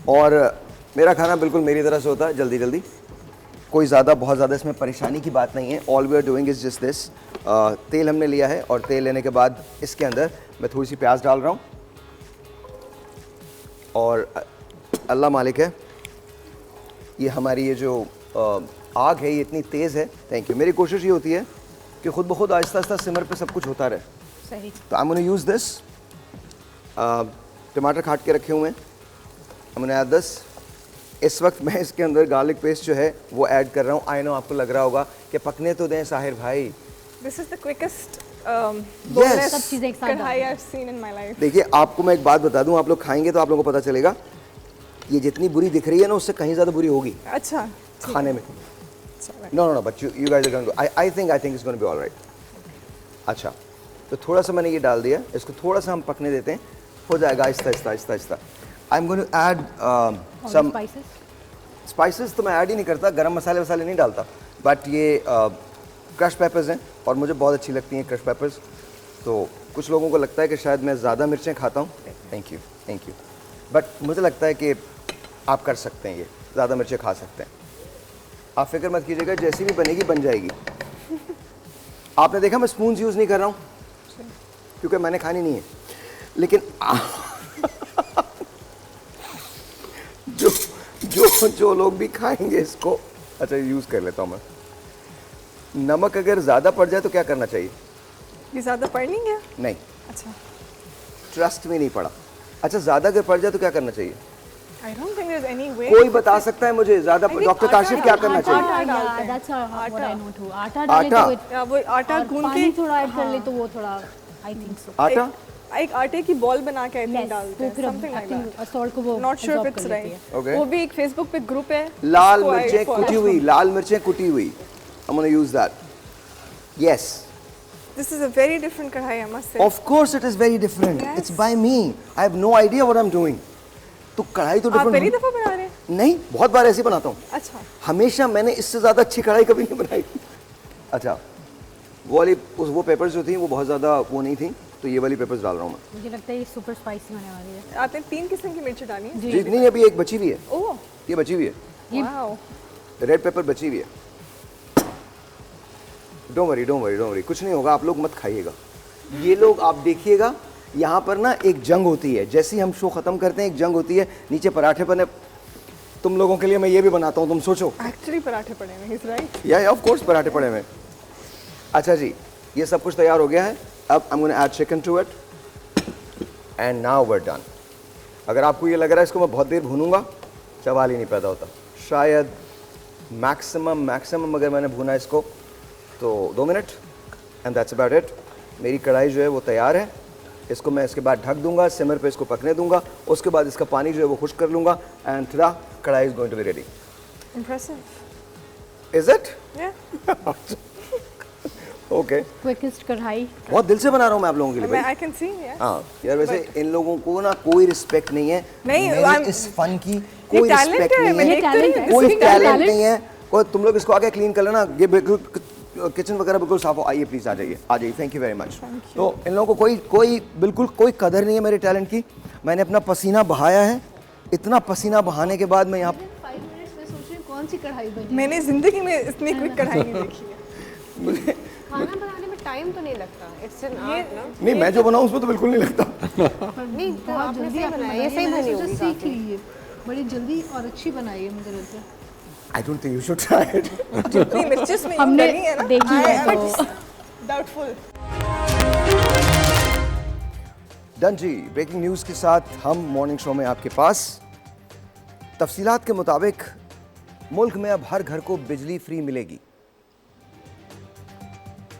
और मेरा खाना बिल्कुल मेरी तरह से होता है, जल्दी जल्दी, कोई ज़्यादा बहुत ज़्यादा इसमें परेशानी की बात नहीं है। All we are doing is just this. तेल हमने लिया है और तेल लेने के बाद इसके अंदर मैं थोड़ी सी प्याज डाल रहा हूँ। और अल्लाह मालिक है, ये हमारी ये जो आग है ये इतनी तेज़ है। Thank you. मेरी कोशिश ये होती है कि खुद ब खुद आहिस्ता आहिस्ता सिमर पे सब कुछ होता रहे। सही। तो आई एम गोना यूज़ दिस। टमाटर काट के रखे हुए हैं, आई एम गोना ऐड दिस। इस वक्त मैं इसके अंदर गार्लिक पेस्ट जो है वो ऐड कर रहा हूँ। आई नो आपको लग रहा होगा कि पकने तो दें साहिर भाई। This is the quickest Yes. सब चीज़ें एक साथ कढ़ाई I've seen in my life. देखिए, आपको मैं एक बात बता दूं, आप लोग खाएंगे तो आप लोगों को पता चलेगा, ये जितनी बुरी दिख रही है ना उससे कहीं ज़्यादा बुरी होगी अच्छा खाने में। No but you guys are going to, I think it's going to be alright. अच्छा, तो थोड़ा सा मैंने ये डाल दिया, इसको थोड़ा सा हम पकने देते हैं, हो जाएगा आहिस्ता आहिस्ता आहिस्ता आहिस्ता। I am going to add some spices. तो मैं ऐड ही नहीं करता, गरम मसाले वसाले नहीं डालता, बट ये क्रश पेपर्स हैं और मुझे बहुत अच्छी लगती हैं क्रश पेपर्स। तो कुछ लोगों को लगता है कि शायद मैं ज़्यादा मिर्चें खाता हूँ, थैंक यू, बट मुझे लगता है कि आप कर सकते हैं, ये ज़्यादा मिर्चें खा सकते हैं। आप फिक्र मत कीजिएगा, जैसी भी बनेगी बन जाएगी। आपने देखा मैं स्पून यूज़ नहीं कर रहा हूँ क्योंकि मैंने खानी नहीं है, लेकिन जो लोग भी खाएंगे इसको, अच्छा यूज़ कर लेता हूँ मैं। नमक अगर ज़्यादा पड़ जाए तो क्या करना चाहिए? ये ज़्यादा पड़ नहीं गया? नहीं, अच्छा, ट्रस्ट में नहीं पड़ा। अच्छा, ज़्यादा अगर पड़ जाए तो क्या करना चाहिए? I don't think there's any way. कोई बता सकता है मुझे ज्यादा डॉक्टर काशिफ क्या करना चाहिए? आटा, that's what I know too. आटा डाले आटा? तो वो आटा गूंद के पानी थोड़ा ऐड कर ले तो वो थोड़ा I think so. आटा एक आटे की बॉल बना के आई थिंक डालते हैं, something like that. सॉल्ट को वो Not sure if absorb it's कर लेती right. है। Okay. वो भी एक Facebook पे ग्रुप है. लाल उसको I मिर्चें follow. कुटी हुई, लाल मिर्चें कुटी हुई। I'm gonna use that. Yes. This is a very different kadhai, I must say. Of course it is very different. Yes. It's by me. I have no idea what I'm doing. तो कढ़ाई तो आप different पहली दफा बना रहे हैं? नहीं, बहुत बार ऐसे बनाता हूँ। अच्छा. हमेशा मैंने इससे ज्यादा अच्छी कढ़ाई कभी नहीं बनाई। अच्छा, वो वाली वो पेपर्स जो थी वो बहुत ज्यादा वो नहीं थी, तो ये वाली पेपर्स डाल रहा हूँ मैं। मुझे लगता है ये सुपर स्पाइसी होने वाली है। आपने 3 किस्म की मिर्च डाली है? जी नहीं, अभी एक बची हुई है। ओह, ये बची हुई है। वाओ. रेड पेपर बची हुई है। डोंट वरी, कुछ नहीं होगा, आप लोग मत खाइएगा। ये लोग आप देखिएगा, यहाँ पर ना एक जंग होती है, जैसे ही हम शो खत्म करते हैं एक जंग होती है, नीचे पराठे बने। तुम लोगों के लिए मैं ये भी बनाता हूँ, तुम सोचो। एक्चुअली पराठे पड़े हैं, इज राइट? या ऑफ कोर्स पराठे पड़े हुए। अच्छा जी, ये सब कुछ तैयार हो गया है। अब I am gonna add chicken to it and now we are done. अगर आपको ये लग रहा है इसको मैं बहुत देर भूनूंगा, सवाल ही नहीं पैदा होता। शायद मैक्सिमम अगर मैंने भूना इसको तो 2 minute, and that's about it. मेरी कढ़ाई जो है वो तैयार है। इसको मैं इसके बाद ढक दूंगा, सिमर पे इसको पकने दूंगा, उसके बाद इसका पानी जो है वो खुश्क कर लूंगा and tada, karahi is going to be ready. Impressive. Is it? Yeah. Okay. Quickest karahi. बहुत दिल से बना रहा हूँ मैं आप लोगों के लिए I भाई। can see, yeah. हाँ यार, वैसे इन लोगों को ना कोई रिस्पेक्ट नहीं है। नहीं, मेरी इस फन की कोई talent रिस्पेक्ट है, नहीं मैं है, देखती रही हूँ। कोई इसकी टैलेंट talent। नहीं है। कोई तुम लोग इसको आके क्लीन कर लेना, ये बिल्कुल किचन वगैरह बिल्कुल साफ हो। आइए प्लीज, आ जाइए। Thank you very much. तो इन लोगों को कोई बिल्कुल कोई कदर नहीं है मेरे टैलेंट की। मैंने अपना पसीना बहाया है, इतना पसीना बहाने के बाद मैं यहाँ 5 मिनट्स में सोच रही हूँ कौन सी कढ़ाई बनी। मैंने जिंदगी में इतनी क्विक कढ़ाई नहीं देखी है। मुझे खाना बनाने में टाइम तो नहीं लगता, इट्स एन आर्ट ना। नहीं, मैं जो बनाऊँ उसमें तो बिल्कुल नहीं लगता। नहीं, तो बहुत आपने जल्दी सही आपने बनाया, ये सही मैंने बनी सोचा होगी सीख काफी। ली है, बड़ी जल्दी और अच्छी बनाई है मुझे लगता है। I don't think you should try it. जितनी मिर्चेस में हमने डली है ना, देखी है तो। डाउटफुल। डन जी, ब्रेकिंग न्यूज़ के साथ हम मॉर्निंग शो में आपके पास। तफसीलात के मुताबिक मुल्क में अब हर घर को बिजली फ्री मिलेगी।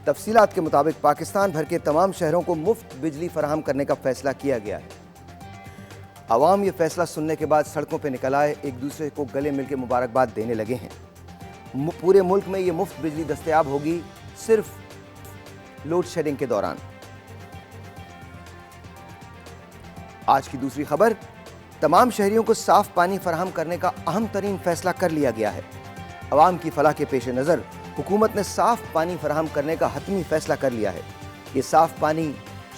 तफसीलात के मुताबिक पाकिस्तान भर के तमाम शहरों को मुफ्त बिजली फराहम करने का फैसला किया गया है। आवाम ये फैसला सुनने के बाद सड़कों पर निकल आए, एक दूसरे को गले मिलकर मुबारकबाद देने लगे हैं। पूरे मुल्क में ये मुफ्त बिजली दस्तयाब होगी सिर्फ लोड शेडिंग के दौरान। आज की दूसरी खबर, तमाम शहरियों को साफ पानी फराहम करने का अहम तरीन फैसला कर लिया गया है। अवाम की फलाह के पेश नज़र हुकूमत ने साफ पानी फराहम करने का हतमी फैसला कर लिया है। ये साफ पानी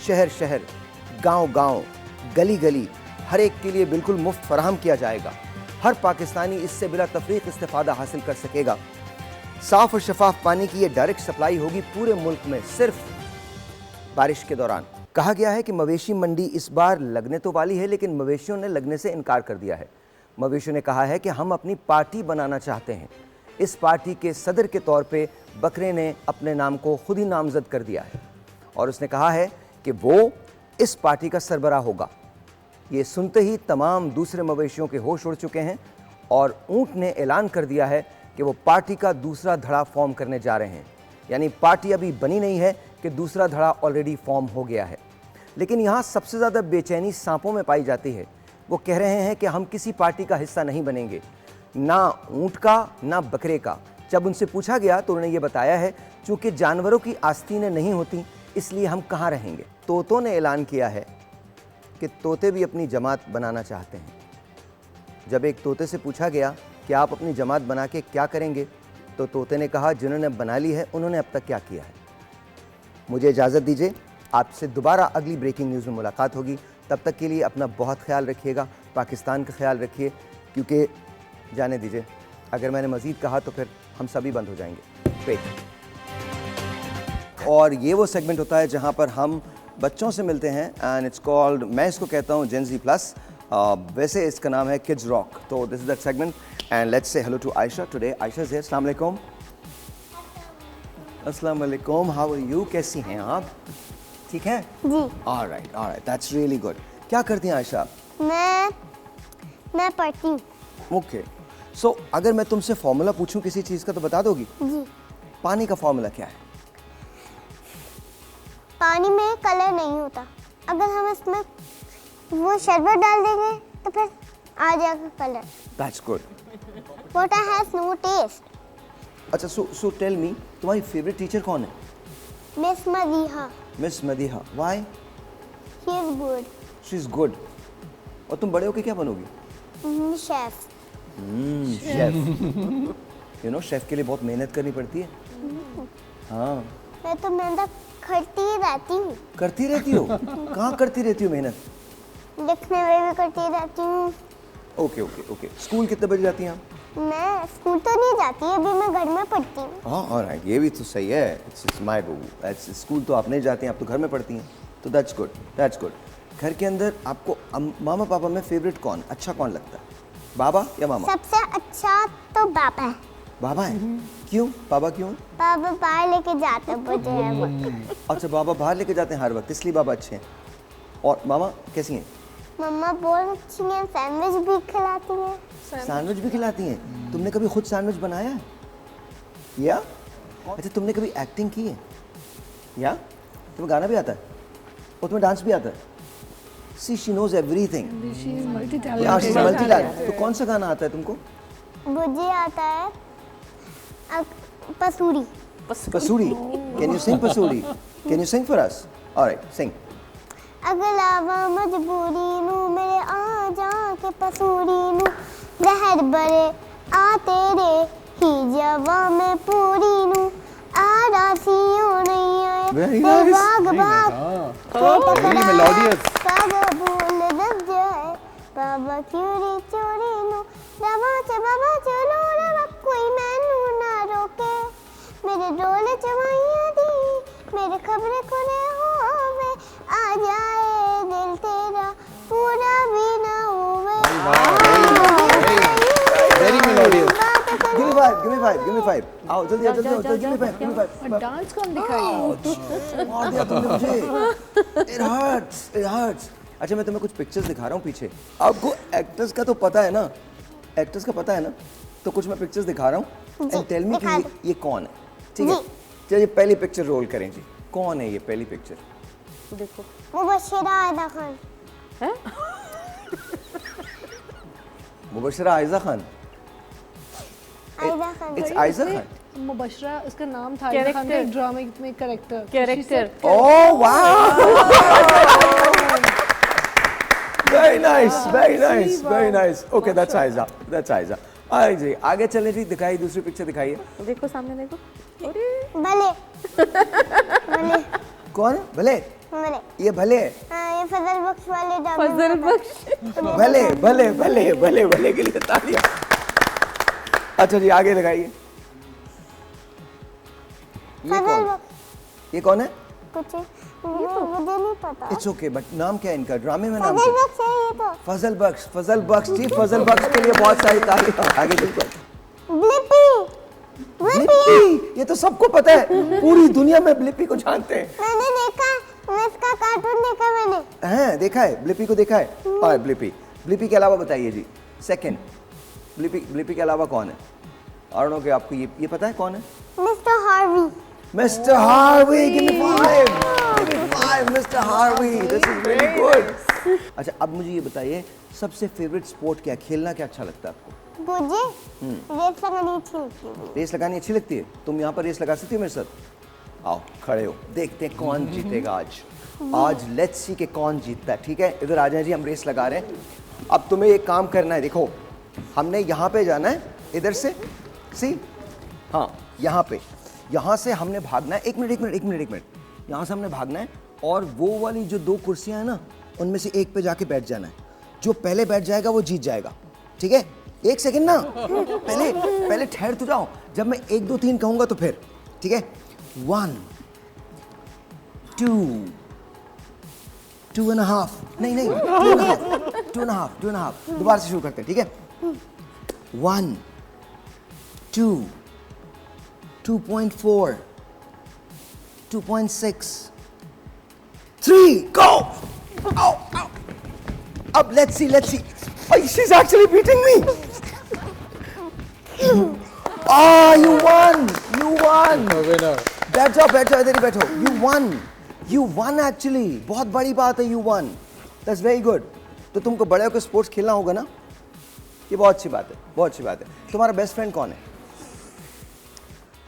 शहर शहर, गांव गांव, गली गली, हर एक के लिए बिल्कुल मुफ्त फराहम किया जाएगा। हर पाकिस्तानी इससे बिला तफरीक इस्तेफादा हासिल कर सकेगा। साफ और शफाफ पानी की ये डायरेक्ट सप्लाई होगी पूरे मुल्क में सिर्फ बारिश के दौरान। कहा गया है कि मवेशी मंडी इस बार लगने तो वाली है, लेकिन मवेशियों ने लगने से इनकार कर दिया है। मवेशियों ने कहा है कि हम अपनी पार्टी बनाना चाहते हैं। इस पार्टी के सदर के तौर पे बकरे ने अपने नाम को खुद ही नामजद कर दिया है और उसने कहा है कि वो इस पार्टी का सरबराह होगा। ये सुनते ही तमाम दूसरे मवेशियों के होश उड़ चुके हैं और ऊंट ने ऐलान कर दिया है कि वो पार्टी का दूसरा धड़ा फॉर्म करने जा रहे हैं। यानी पार्टी अभी बनी नहीं है कि दूसरा धड़ा ऑलरेडी फॉर्म हो गया है। लेकिन यहाँ सबसे ज़्यादा बेचैनी सांपों में पाई जाती है। वो कह रहे हैं कि हम किसी पार्टी का हिस्सा नहीं बनेंगे, ना ऊंट का ना बकरे का। जब उनसे पूछा गया तो उन्होंने ये बताया है, चूँकि जानवरों की आस्तीनें नहीं होती इसलिए हम कहाँ रहेंगे। तोतों ने ऐलान किया है कि तोते भी अपनी जमात बनाना चाहते हैं। जब एक तोते से पूछा गया कि आप अपनी जमात बना के क्या करेंगे, तो तोते ने कहा जिन्होंने बना ली है उन्होंने अब तक क्या किया है। मुझे इजाज़त दीजिए, आपसे दोबारा अगली ब्रेकिंग न्यूज़ में मुलाकात होगी। तब तक के लिए अपना बहुत ख्याल रखिएगा, पाकिस्तान का ख्याल रखिए, क्योंकि जाने दीजिए अगर मैंने मज़ीद कहा तो फिर हम सभी बंद हो जाएंगे। ब्रेक। और ये वो सेगमेंट होता है जहाँ पर हम बच्चों से मिलते हैं एंड इट्स कॉल्ड, मैं इसको कहता हूँ जेन ज़ी प्लस, वैसे इसका नाम है किड्स रॉक। तो this is that segment and let's say hello to Ayesha today. Ayesha is here. अस्सलाम वालेकुम। अस्सलाम वालेकुम, हाउ आर यू? कैसी हैं आप? ठीक हैं? जी। Alright, that's really good. क्या करती हैं आयशा? मैं मैं पढ़ती हूँ। ओके, सो अगर मैं तुमसे फॉर्मूला पूछूं किसी चीज़ का तो बता दोगी? जी। पानी का फॉर्मूला क्या है? पानी में कलर नहीं होता, अगर हम इसमें वो शरबत डाल देंगे तो फिर आ जाएगा colour. That's good. Water has no taste. अच्छा, सो टेल मी, तुम्हारी फेवरेट टीचर कौन है? Miss Madiha. Miss Madiha. Why? She is good. She is good. और तुम बड़े होके क्या बनोगी? Chef. Chef. You know, chef के लिए बहुत मेहनत करनी पड़ती है। हाँ, मैं तो मेहनत करती ही रहती हूँ। करती रहती हो? कहाँ करती रहती हो मेहनत? लिखने में भी करती रहती हूँ। Okay okay okay. स्कूल कितने बजे जाती हैं आप? मैं स्कूल तो नहीं जाती, अभी मैं घर में पढ़ती हूँ। हाँ, ऑलराइट, ये भी तो सही है। इट्स माय बू। स्कूल तो आप नहीं जाती हैं, आप तो घर में पढ़ती हैं, तो दैट्स गुड, दैट्स गुड। घर के अंदर आपको मामा पापा में फेवरेट कौन, अच्छा कौन लगता है? बाबा या मामा? सबसे अच्छा तो पापा है। बाबा है? क्यों? बाबा क्यों? पापा बाहर लेके जाते हैं मुझे हर वक्त। अच्छा, बाबा बाहर लेके जाते हैं हर वक्त, इसलिए बाबा अच्छे हैं। और मामा कैसी हैं? मम्मा बहुत अच्छी हैं, सैंडविच भी खिलाती हैं। सैंडविच भी खिलाती हैं? तुमने कभी खुद सैंडविच बनाया है? या? अच्छा, तुमने कभी एक्टिंग की है? या? तुम्हें गाना भी आता है? और तुम्हें डांस भी आता है? See, she knows everything. She is multi talented. Multi talented. तो कौन सा गाना आता है तुमको? मुझे आता है Pasoori. Pasoori? Can you sing Pasoori? Can you sing for us? Alright, sing. अगलावा मजबूरी नू मेरे आ जा के पसूरी नू लहर बरे आ तेरे ही जवा में पूरी नू आ रासियों नहीं आए। Very nice. बाग बाग Very melodious. बाबा भूल दब जाए बाबा क्यूरी चोरी नू रवा च बाबा चलो रवा कोई मैनू ना रोके मेरे डोले चवाइयां दी मेरे खबरें कोने होवे आ जाए दिल तेरा पूरा भी ना होवे। Very melodious. Give me five, give me five, give me five. आओ जल्दी आओ, जल्दी आओ, give me five, give me five. और डांस कौन दिखाएगा? मार दिया तुमने मुझे। It hurts, it hurts. अच्छा, मैं तुम्हें कुछ पिक्चर्स दिखा रहा हूँ पीछे। आपको एक्टर्स का तो पता है ना? एक्टर्स का पता है ना? तो कुछ मैं पिक्चर्स दिखा रहा हूँ। एंड टेल मी कि ये कौन है? ठीक है, चलिए पहली पिक्चर रोल करें जी। कौन है ये पहली पिक्चर? देखो मुबश्शिरा आयदा खान। हैं? मुबश्शिरा आयजा खान। आयदा खान। इट्स आयजा खान। मुबश्शिरा उसका नाम था, आयदा खान का एक ड्रामे में character. Oh wow, very nice, very nice, very nice. Okay, that's Aiza, that's Aiza. आइए जी, आगे चलें जी, दिखाइए दूसरी पिक्चर दिखाइए। देखो सामने देखो। भले भले कौन? भले? भले। ये भले? हाँ, ये फजल बख्श वाले ड्रामे। फजल बख्श। भले भले भले भले भले के लिए तालियां। अच्छा जी, आगे लगाइए। ये कौन? ये कौन है? कुछ मुझे नहीं पता। इट्स ओके, बट नाम क्या है इनका? ड्रामे में नाम फजल क्या? बख्श है ये तो। फजल बख्श। फजल बख्श जी, फजल बख्श के लिए बहुत सारी तालियां। आगे चलते हैं। ब्लिपी। ब्लिपी, ये तो सबको पता है, पूरी दुनिया में ब्लिपी को जानते हैं। मैंने देखा, मैं इसका कार्टून देखा मैंने। हैं, देखा है? ब्लिपी को देखा है? और ब्लिपी, ब्लिपी के अलावा बताइए जी। सेकंड, ब्लिपी के अलावा कौन है? और नो कि आपको ये पता है कौन है? Mister Harvey. Mr. Harvey, give me five. Give me five, Mr. Harvey. This is really good. अच्छा, अब मुझे ये बताइए, सबसे फेवरेट स्पोर्ट क्या है? खेलना क्या अच्छा लगता है आपको? मुझे रेस लगानी अच्छी लगती है। रेस लगानी अच्छी लगती है? तुम यहाँ पर रेस लगा सकती हो मेरे साथ? आओ, खड़े हो, देखते हैं कौन जीतेगा आज। आज लेट्स सी के कौन जीतता है। ठीक है, इधर आ जाए जी, हम रेस लगा रहे हैं। अब तुम्हें एक काम करना है, देखो, हमने यहाँ पे जाना है, इधर से, सी, हाँ, यहाँ पे, यहाँ से हमने भागना है। एक मिनट, यहाँ से हमने भागना है, और वो वाली जो दो कुर्सियाँ हैं ना, उनमें से एक पे जाके बैठ जाना है। जो पहले बैठ जाएगा वो जीत जाएगा। ठीक है, एक सेकंड ना, पहले ठहर तो जाओ। जब मैं 1 2 3 कहूँगा तो फिर, ठीक है? 1 2 2.5, नहीं 2.5, दोबारा से शुरू करते हैं। ठीक है, 1 2 2.4 2.6 3 go। अब let's see She's actually beating me. Ah, you won. You won. winner. बैठो बैठो इधर ही बैठो. You won actually. बहुत बड़ी बात है. You won. That's very good. तो तुमको बड़े होकर स्पोर्ट्स खेलना होगा ना? ये बहुत अच्छी बात है. बहुत अच्छी बात है. तुम्हारा बेस्ट फ्रेंड कौन है?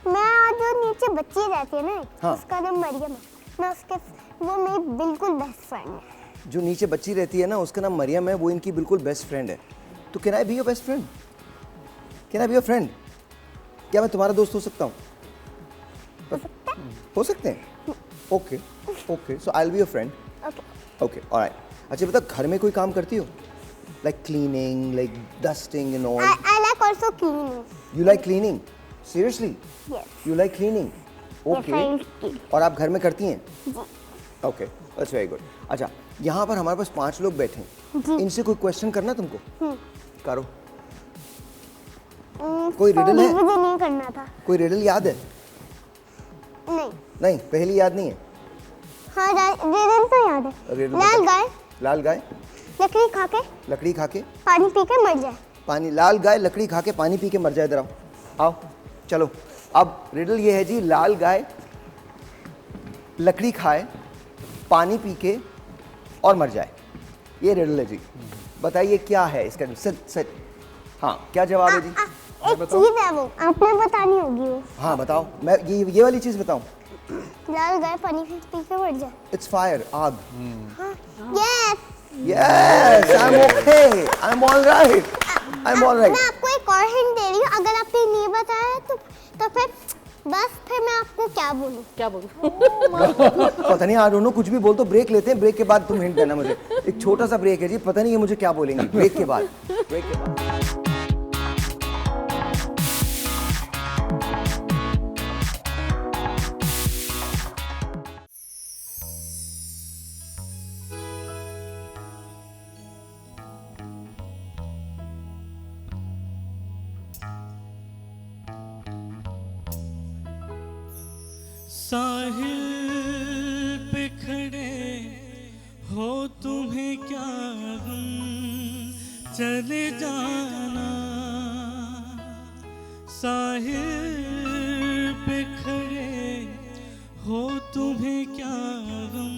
मैं जो नीचे बच्ची रहती है ना, हाँ. उसका नाम मरियम है. मैं उसके वो मेरी बिल्कुल बेस्ट फ्रेंड है. जो नीचे बच्ची रहती है ना, उसका नाम मरियम है. वो इनकी बिल्कुल बेस्ट फ्रेंड है. तो can I be your best friend? Can I be your friend? क्या मैं तुम्हारा दोस्त हो सकता हूँ? हो सकते हैं. Okay okay. So I will be your friend. Okay alright. अच्छा बता, घर में कोई काम करती हो? Like cleaning, like dusting and all. I like also cleaning. You like cleaning? Seriously? Yes. You like cleaning? Okay. Yes, I like. और आप घर में करती हैं? Okay, that's very good. अच्छा, यहाँ पर हमारे पास 5 लोग बैठे हैं. इनसे कोई क्वेश्चन करना तुमको? करो. कोई रिडल है? मुझे नहीं करना था. कोई रिडल याद है? नहीं. नहीं, पहली याद नहीं है. हाँ, रिडल तो याद है. रिडल लाल बता. गाय लाल गाय लकड़ी खा के पानी पी के मर जाए. पानी. लाल गाय लकड़ी खा के पानी पी के मर जाए. इधर आओ. आओ चलो. अब रिडल ये है जी, लाल गाय लकड़ी खाए, पानी पी के और मर जाए. ये रिडल है जी. बताइए क्या है इसका सच. हाँ, क्या जवाब है जी? एक चीज है वो, आपने बतानी होगी वो. हाँ बताओ. मैं ये वाली चीज बताऊं? लाल गाय पानी पी के मर जाए. It's fire. आग. Yes. Yes, I'm okay. I'm all right. I'm all right. मैं आपको एक और हिंट दे रही हूँ. अगर आपने नहीं बताया तो फिर मैं आपको क्या बोलूँ? पता नहीं. I don't know. कुछ भी बोल. तो ब्रेक लेते हैं. ब्रेक के बाद तुम हिंट देना मुझे. एक छोटा सा ब्रेक है जी. पता नहीं ये मुझे क्या बोलेंगी. ब्रेक के बाद. साहिल पे खड़े हो तुम्हें क्या गम, चले जाना. साहिल पे खड़े हो तुम्हें क्या गम,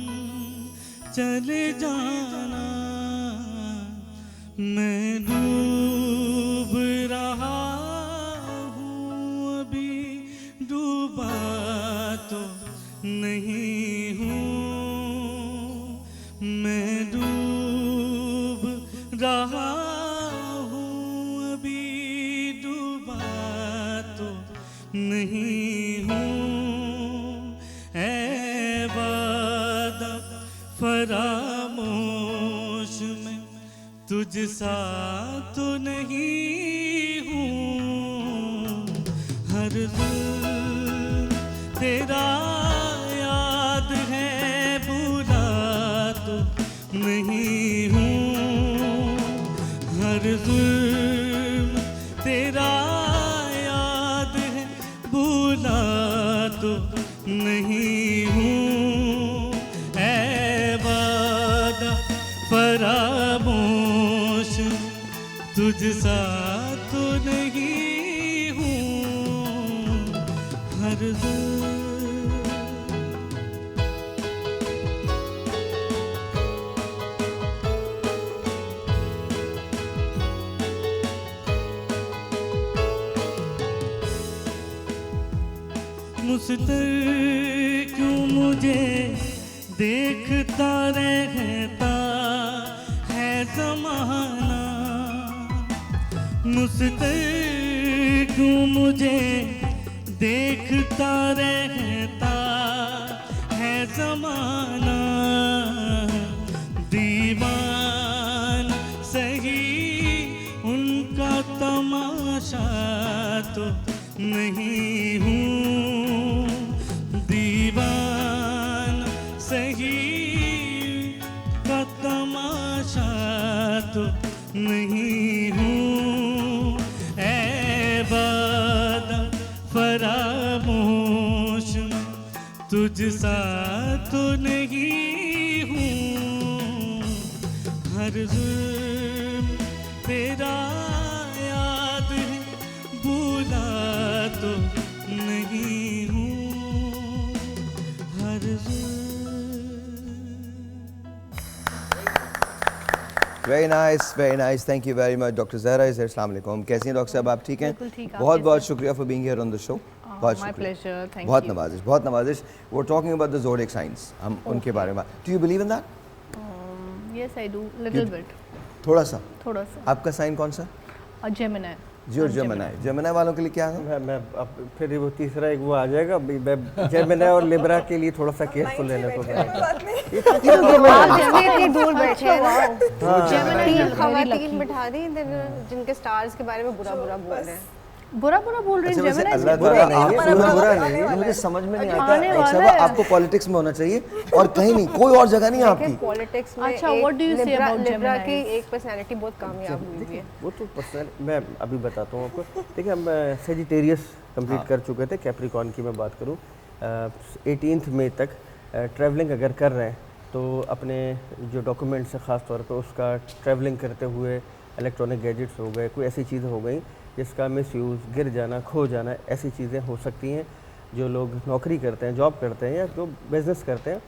चले जाना. मैं डूब रहा हूँ अभी, डूबा तो नहीं हूँ. मैं डूब रहा हूँ अभी, डूबा तो नहीं हूँ. ऐ वादा फरामोश में तुझ सा तो नहीं हूँ. हर दिल तेरा याद है, बुरा तो नहीं हूँ. हर जुल्म तेरा याद है, बुरा तो नहीं हूँ. ऐ वादा फरामोश तुझ सा तो नहीं हूँ. हर मुझतर क्यों मुझे देखता रहता है ज़माना. मुझतर क्यों मुझे देखता रहता है ज़माना. दीवान सही उनका तमाशा तो नहीं हूँ. दीवान सही का तमाशा तो नहीं हूँ. ऐ वादा फरामोश तुझ सा तो नहीं हूँ. हर जुल्म very nice, thank you very much doctor Zahra is here. अस्सलाम वालेकुम, कैसी हैं डॉक्टर साहब, आप ठीक हैं? बिल्कुल ठीक, आप बहुत कैसे बहुत हैं? शुक्रिया for being here on the show. बहुत माय शुक्रिया, प्लेजर, थैंक बहुत यू। नवाजिश। वो talking about the zodiac science, हम उनके बारे में, do you believe in that? Yes I do, little bit, थोड़ा सा। आपका साइन कौन सा? जेमिनी। जी, और जेमिनी वालों के लिए क्या है? मैं अब फिर वो तीसरा एक वो आ जाएगा, मैं जेमिनी और लिब्रा के लिए थोड़ा सा केयरफुल रहने को आप इतनी दूर बैठे हैं, जेमिनी खवातीन बिठा दी जिनके स्टार्स के बारे में बुरा बुरा बोल रहे हैं। बुरा बोल रहे हैं अच्छा, वैसे जेमिनी। अल्लाह ताला बुरा नहीं है, मुझे समझ में नहीं आता आने है। वाला सब है। आपको पॉलिटिक्स में होना चाहिए और कहीं नहीं, कोई और जगह नहीं है आपकी। पॉलिटिक्स में अच्छा, what do you say about Libra Gemini? की एक पर्सनालिटी बहुत कामयाब हुई है। वो तो पर्सनल, मैं अभी बताता हूँ आपको। देखिए, हम सेजिटेरियस कंप्लीट कर चुके थे। कैप्रिकॉन की मैं बात करूँ, 18 मई तक ट्रैवलिंग अगर कर रहे हैं तो अपने जो डॉक्यूमेंट्स है, ख़ास तौर पे उसका ट्रैवलिंग करते हुए इलेक्ट्रॉनिक गैजेट्स हो गए, कोई ऐसी चीज़ें हो गई जिसका मिसयूज़, गिर जाना, खो जाना, ऐसी चीज़ें हो सकती हैं। जो लोग नौकरी करते हैं, जॉब करते हैं या जो बिज़नेस करते हैं,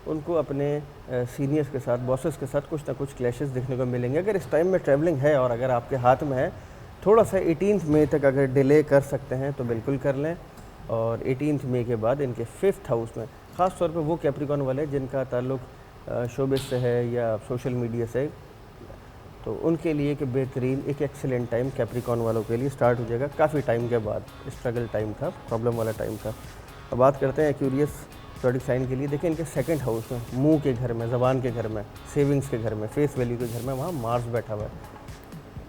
उनको अपने सीनियर्स के साथ, बॉसेस के साथ कुछ ना कुछ क्लैशेस देखने को मिलेंगे। अगर इस टाइम में ट्रैवलिंग है और अगर आपके हाथ में है, थोड़ा सा 18 मई तक अगर डिले कर सकते हैं तो बिल्कुल कर लें। और 18 मई के बाद इनके 5th हाउस में, ख़ास तौर पे वो कैप्रिकॉन वाले जिनका ताल्लुक़ शोबिस से है या सोशल मीडिया से, तो उनके लिए एक बेहतरीन, एक एक्सीलेंट टाइम कैप्रिकॉन वालों के लिए स्टार्ट हो जाएगा। काफ़ी टाइम के बाद, स्ट्रगल टाइम था, प्रॉब्लम वाला टाइम था। अब बात करते हैं एक्यूरियस ज़ोडिएक साइन के लिए। देखिए, इनके 2nd हाउस में, मुंह के घर में, ज़बान के घर में, सेविंग्स के घर में, फेस वैल्यू के घर में, वहाँ मार्स बैठा हुआ है।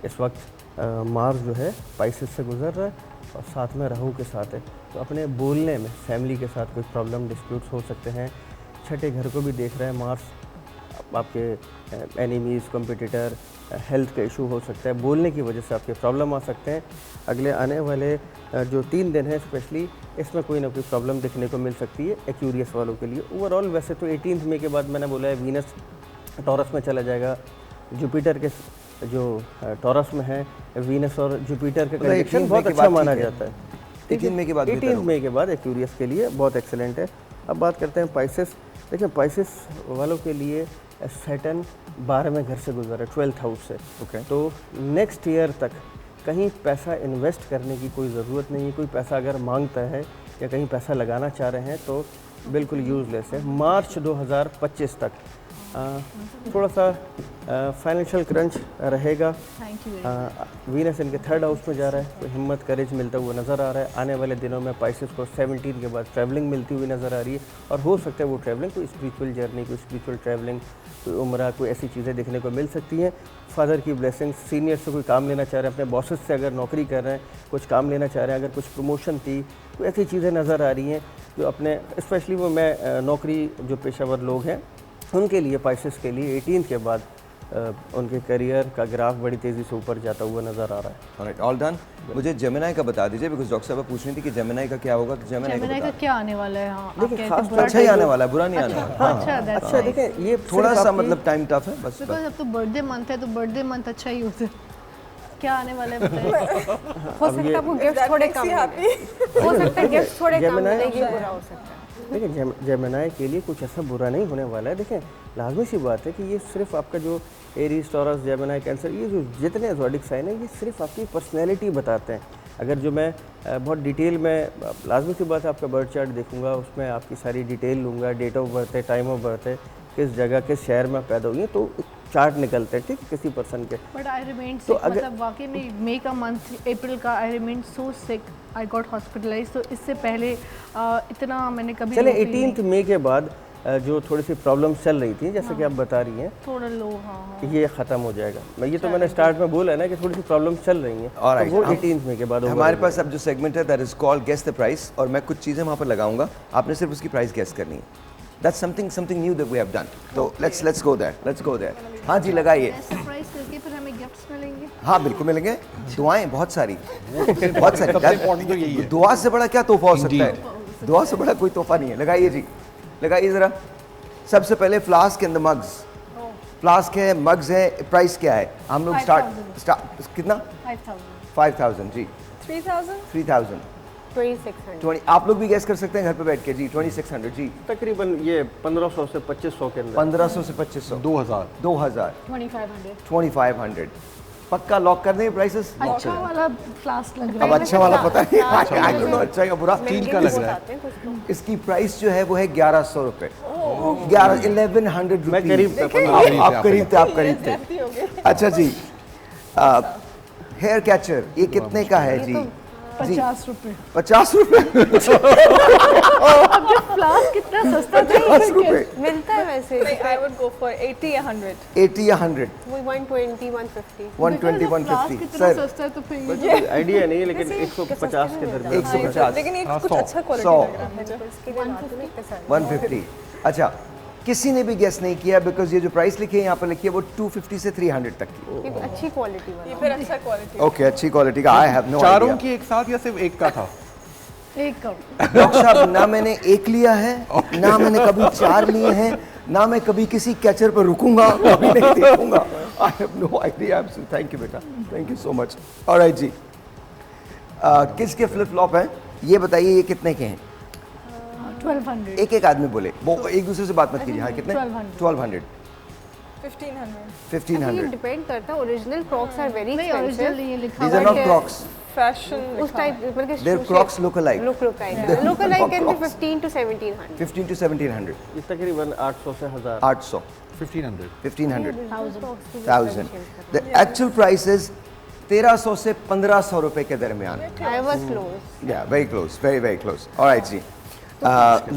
इस वक्त मार्स जो है पाइसेस से गुजर रहा है और साथ में राहु के साथ है, तो अपने बोलने में फैमिली के साथ कोई प्रॉब्लम, डिस्प्यूट्स हो सकते हैं। 6ठे घर को भी देख रहा है मार्स, आपके एनिमीज़, कॉम्पिटिटर, हेल्थ का इशू हो सकता है, बोलने की वजह से आपके प्रॉब्लम आ सकते हैं। अगले आने वाले जो 3 दिन हैं स्पेशली, इसमें कोई ना कोई प्रॉब्लम देखने को मिल सकती है एक्यूरियस वालों के लिए। ओवरऑल वैसे तो 18 मई के बाद मैंने बोला है वीनस टॉरस में चला जाएगा। जुपिटर के जो टॉरस में है, वीनस और जुपिटर का कनेक्शन बहुत अच्छा माना जाता है। 18 मई के बाद 18 मई के बाद एक्यूरियस के लिए बहुत एक्सेलेंट है। अब बात करते हैं पाइसेस। देखिए, पाइसेस वालों के लिए सैटर्न 12वें घर से गुजर है, 12th हाउस से। तो नेक्स्ट ईयर तक कहीं पैसा इन्वेस्ट करने की कोई ज़रूरत नहीं है। कोई पैसा अगर मांगता है या कहीं पैसा लगाना चाह रहे हैं तो बिल्कुल यूज़लेस है। मार्च 2025 तक थोड़ा सा फाइनेंशियल क्रंच रहेगा। वीनस इनके 3rd हाउस में जा रहा है, तो हिम्मत, करेज मिलता हुआ नज़र आ रहा है। आने वाले दिनों में पाइसेस को 17 के बाद ट्रैवलिंग मिलती हुई नज़र आ रही है, और हो सकता है वो ट्रैवलिंग कोई स्पिरिचुअल जर्नी, कोई स्पिरिचुअल ट्रैवलिंग, कोई उम्रा, कोई ऐसी चीज़ें देखने को मिल सकती हैं। फादर की ब्लेसिंग, सीनियर से कोई काम लेना चाह रहे हैं, अपने बॉसेस से अगर नौकरी कर रहे हैं, कुछ काम लेना चाह रहे हैं, अगर कुछ प्रमोशन थी, कोई ऐसी चीज़ें नज़र आ रही हैं जो अपने, स्पेशली वो मैं नौकरी जो पेशावर लोग हैं उनके लिए, पाइसेस के लिए 18 के बाद उनके करियर का ग्राफ बड़ी तेज़ी से ऊपर जाता हुआ नज़र आ रहा है। Alright, all done. मुझे जेमिनी का बता दीजिए, बिकॉज डॉक्टर साहब पूछ रही थी कि जेमिनी का क्या होगा, तो जेमिनी का क्या आने वाला है? हाँ, देखिए, खास तौर अच्छा ही आने वाला है, बुरा नहीं आने वाला। अच्छा, देखिए, ये थोड़ा सा मतलब टाइम टफ है बस। बिकॉज अब तो बर्थडे मंथ है, तो बर्थडे मंथ अच्छा ही होता है। क्या आने वाला है बताइए? हो सकता है आपको गिफ्ट थोड़े कम मिले, हो सकता है गिफ्ट थोड़े कम मिले, ये बुरा हो सकता है। देखिए, जेमिनी के लिए कुछ ऐसा बुरा नहीं होने वाला है। देखिए, लाजमी सी बात है कि ये सिर्फ आपका जो एरीज, टॉरस, जेमिनी, कैंसर, ये जो जितने ज़ोडिएक साइन है, ये सिर्फ आपकी पर्सनैलिटी बताते हैं। अगर जो मैं बहुत डिटेल में, लाजमी सी बात है, आपका बर्थ चार्ट देखूंगा, उसमें आपकी सारी डिटेल लूँगा, डेट ऑफ बर्थ है, टाइम ऑफ बर्थ है, किस जगह, किस शहर में पैदा हुई है, तो चार्ट निकलते हैं, ठीक है, किसी पर्सन के। बट आई रिमेन सिक, मतलब वाकई में मई का मंथ, अप्रैल का, I remain so sick, I got hospitalize. तो इससे पहले इतना मैंने कभी, चले 18 मई के बाद जो थोड़ी सी प्रॉब्लम चल रही थी, जैसे कि आप बता रही हैं, थोड़ा लो, हाँ, ये ख़त्म हो जाएगा। मैं ये तो मैंने स्टार्ट में बोला है ना कि थोड़ी सी प्रॉब्लम चल रही हैं, तो वो 18 मई के बाद हमारे पास अब जो सेगमेंट है that is called guess the price, और मैं कुछ चीज़ें वहाँ पर लगाऊंगा, आपने सिर्फ उसकी प्राइस गेस करनी है। That's something new that we have done. So let's go there. हाँ जी, लगाइए। सरप्राइज करके फिर हमें गिफ्ट्स मिलेंगे। हाँ बिल्कुल मिलेंगे, दुआएं बहुत सारी बहुत सारी। दुआ से बड़ा क्या तोहफा हो सकता है? दुआ से बड़ा कोई तोहफा नहीं है। लगाइए जी, लगाइए ज़रा। सबसे पहले flask and the mugs. Flask है, मग्स है, प्राइस क्या है? हम लोग स्टार्ट कितना? 5000। 5000 जी। 3000। 3000। 2600 20 आप लोग भी गैस कर सकते हैं घर पे बैठ के जी 2600 जी तकरीबन ये 1500 से 2500 के अंदर 1500 से 2500 2000 2000 2500 2500 पक्का लॉक कर दें प्राइसेस अच्छा वाला फ्लास्क लग रहा अब है अच्छा वाला पता नहीं आई डोंट नो अच्छा या बुरा स्टील का लग रहा है। इसकी प्राइस जो है वो है 1100 रुपए 1100 मैं करीब था, आप करीब थे आप करीब थे अच्छा जी हेयर कैचर ये कितने का है जी 50 रुपए 50 रुपए अब जो फ्लास्क कितना सस्ता था 50 रुपए मिलता है वैसे I would go for 80 या 100. 80 या 100 वो 120 150 120 फ्लास्क 150 कितना सर सस्ता है तो फिर ये आइडिया नहीं है लेकिन 150 के दरमियान 150 लेकिन ये कुछ अच्छा क्वालिटी 100 लग रहा है मुझे. इसके लिए बात नहीं इतने सारे 150 अच्छा किसी ने भी गेस नहीं किया बिकॉज ये जो प्राइस लिखी है यहाँ पर लिखी है वो 250 से 300 तक की ये अच्छी क्वालिटी वाला ये फिर अच्छा क्वालिटी. ओके अच्छी क्वालिटी का आई हैव नो चारों आइडिया की एक साथ या सिर्फ एक का था? एक कप डॉक्टर साहब ना मैंने एक लिया है ना मैंने कभी 4 लिए हैं ना मैं कभी किसी कैचर पर रुकूंगा कभी नहीं देखूंगा I have no idea thank you बेटा thank you so much alright जी किसके फ्लिप फ्लॉप हैं ये बताइए ये कितने के हैं 1200 एक एक आदमी बोले वो एक दूसरे से बात मत कीजिए हाँ कितने 1200 1500. 1500 डिपेंड करता है ओरिजिनल क्रॉक्स आर वेरी नहीं ओरिजिनल नहीं है लिखा these are not crocs Fashion. उस टाइप मतलब they're crocs look alike look alike They're look alike not can be Crocs. 15 to 1700 15 to 1700 ये तकरीबन 800 से 1000 800 1500 1500 1000 the actual price is 1300 से 1500 रुपए के दरमियान I was close yeah very close all right जी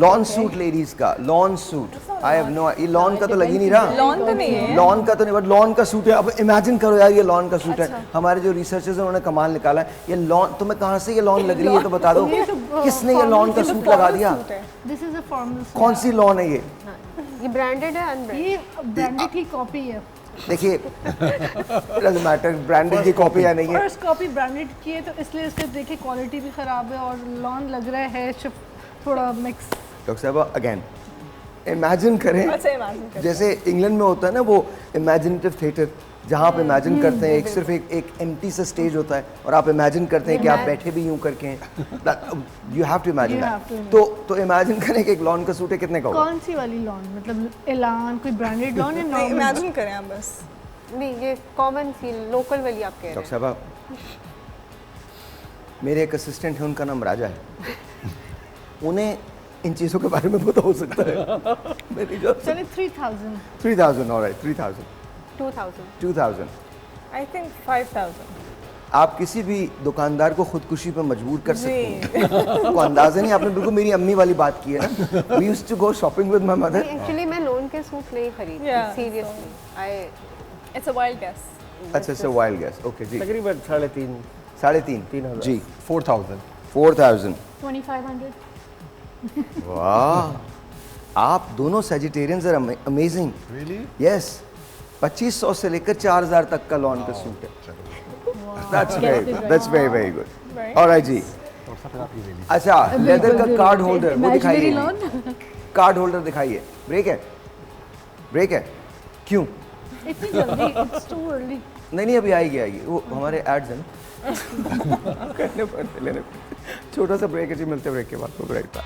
लॉन सूट लेडीज का lawn suit I have no ये लॉन का तो लग ही नहीं रहा Lawn तो नहीं है. लॉन का तो नहीं बट लॉन का सूट है अब इमेजिन करो यार ये लॉन का सूट है हमारे जो रिसर्चर्स हैं उन्होंने कमाल निकाला है ये लॉन तुम्हें कहाँ से ये लॉन लग रही है तो बता दो किसने ये लॉन का सूट लगा दिया दिस इज अ फॉर्मल कौन सी लॉन है ये ये ब्रांडेड है अनब्रांडेड ये ब्रांडेड की कॉपी है देखिए डजंट मैटर ब्रांडेड की कॉपी है नहीं है फर्स्ट कॉपी ब्रांडेड की है तो इसलिए इसका देखिए क्वालिटी भी खराब है और लॉन लग रहा है थोड़ा मिक्स डॉक्टर साहब अगेन इमेजिन करें अच्छा imagine करें. जैसे इंग्लैंड में होता है ना वो इमेजिनेटिव थिएटर जहाँ आप इमेजिन करते हैं एक सिर्फ एक एम्प्टी सा स्टेज होता है और आप इमेजिन करते हैं कि आप बैठे भी यूं करके हैं यू हैव टू इमेजिन तो इमेजिन करें कि एक लॉन का सूट है कितने का होगा कौन सी वाली लॉन मतलब एलान कोई ब्रांडेड लॉन या नहीं, नॉर्मल imagine करें आप बस. नहीं ये कॉमन सी लोकल वाली आप कह रहे डॉक्टर साहब मेरे एक असिस्टेंट है उनका नाम राजा है उन्हें इन चीज़ों के बारे में पता हो सकता है मेरी जो चलिए 3000 3000 ऑलराइट 3000 2000 2000 I think 5000. आप किसी भी दुकानदार को खुदकुशी पे मजबूर कर सकते हैं को अंदाजा नहीं आपने बिल्कुल मेरी अम्मी वाली बात की है ना we used to go shopping with my mother actually मैं लोन के सूट नहीं खरीदती Yeah, seriously I It's a wild guess. अच्छा अच्छा वाइल्ड गैस ओके जी तकरीबन 3.5 3.5 3000 जी 4000 4000 2500 वाह आप दोनों sagittarians are amazing really yes 2500 से लेकर 4000 तक का लॉन का सूट है दैट्स वेरी गुड ऑलराइट जी अच्छा लेदर का कार्ड होल्डर वो दिखाइए कार्ड होल्डर दिखाइए ब्रेक है क्यों इतनी जल्दी इट्स टू अर्ली नहीं अभी आएगी वो हमारे एड्स हैं ना करने पड़ते लेने छोटा सा ब्रेक है जी मिलते ब्रेक के बाद तो ब्रेक था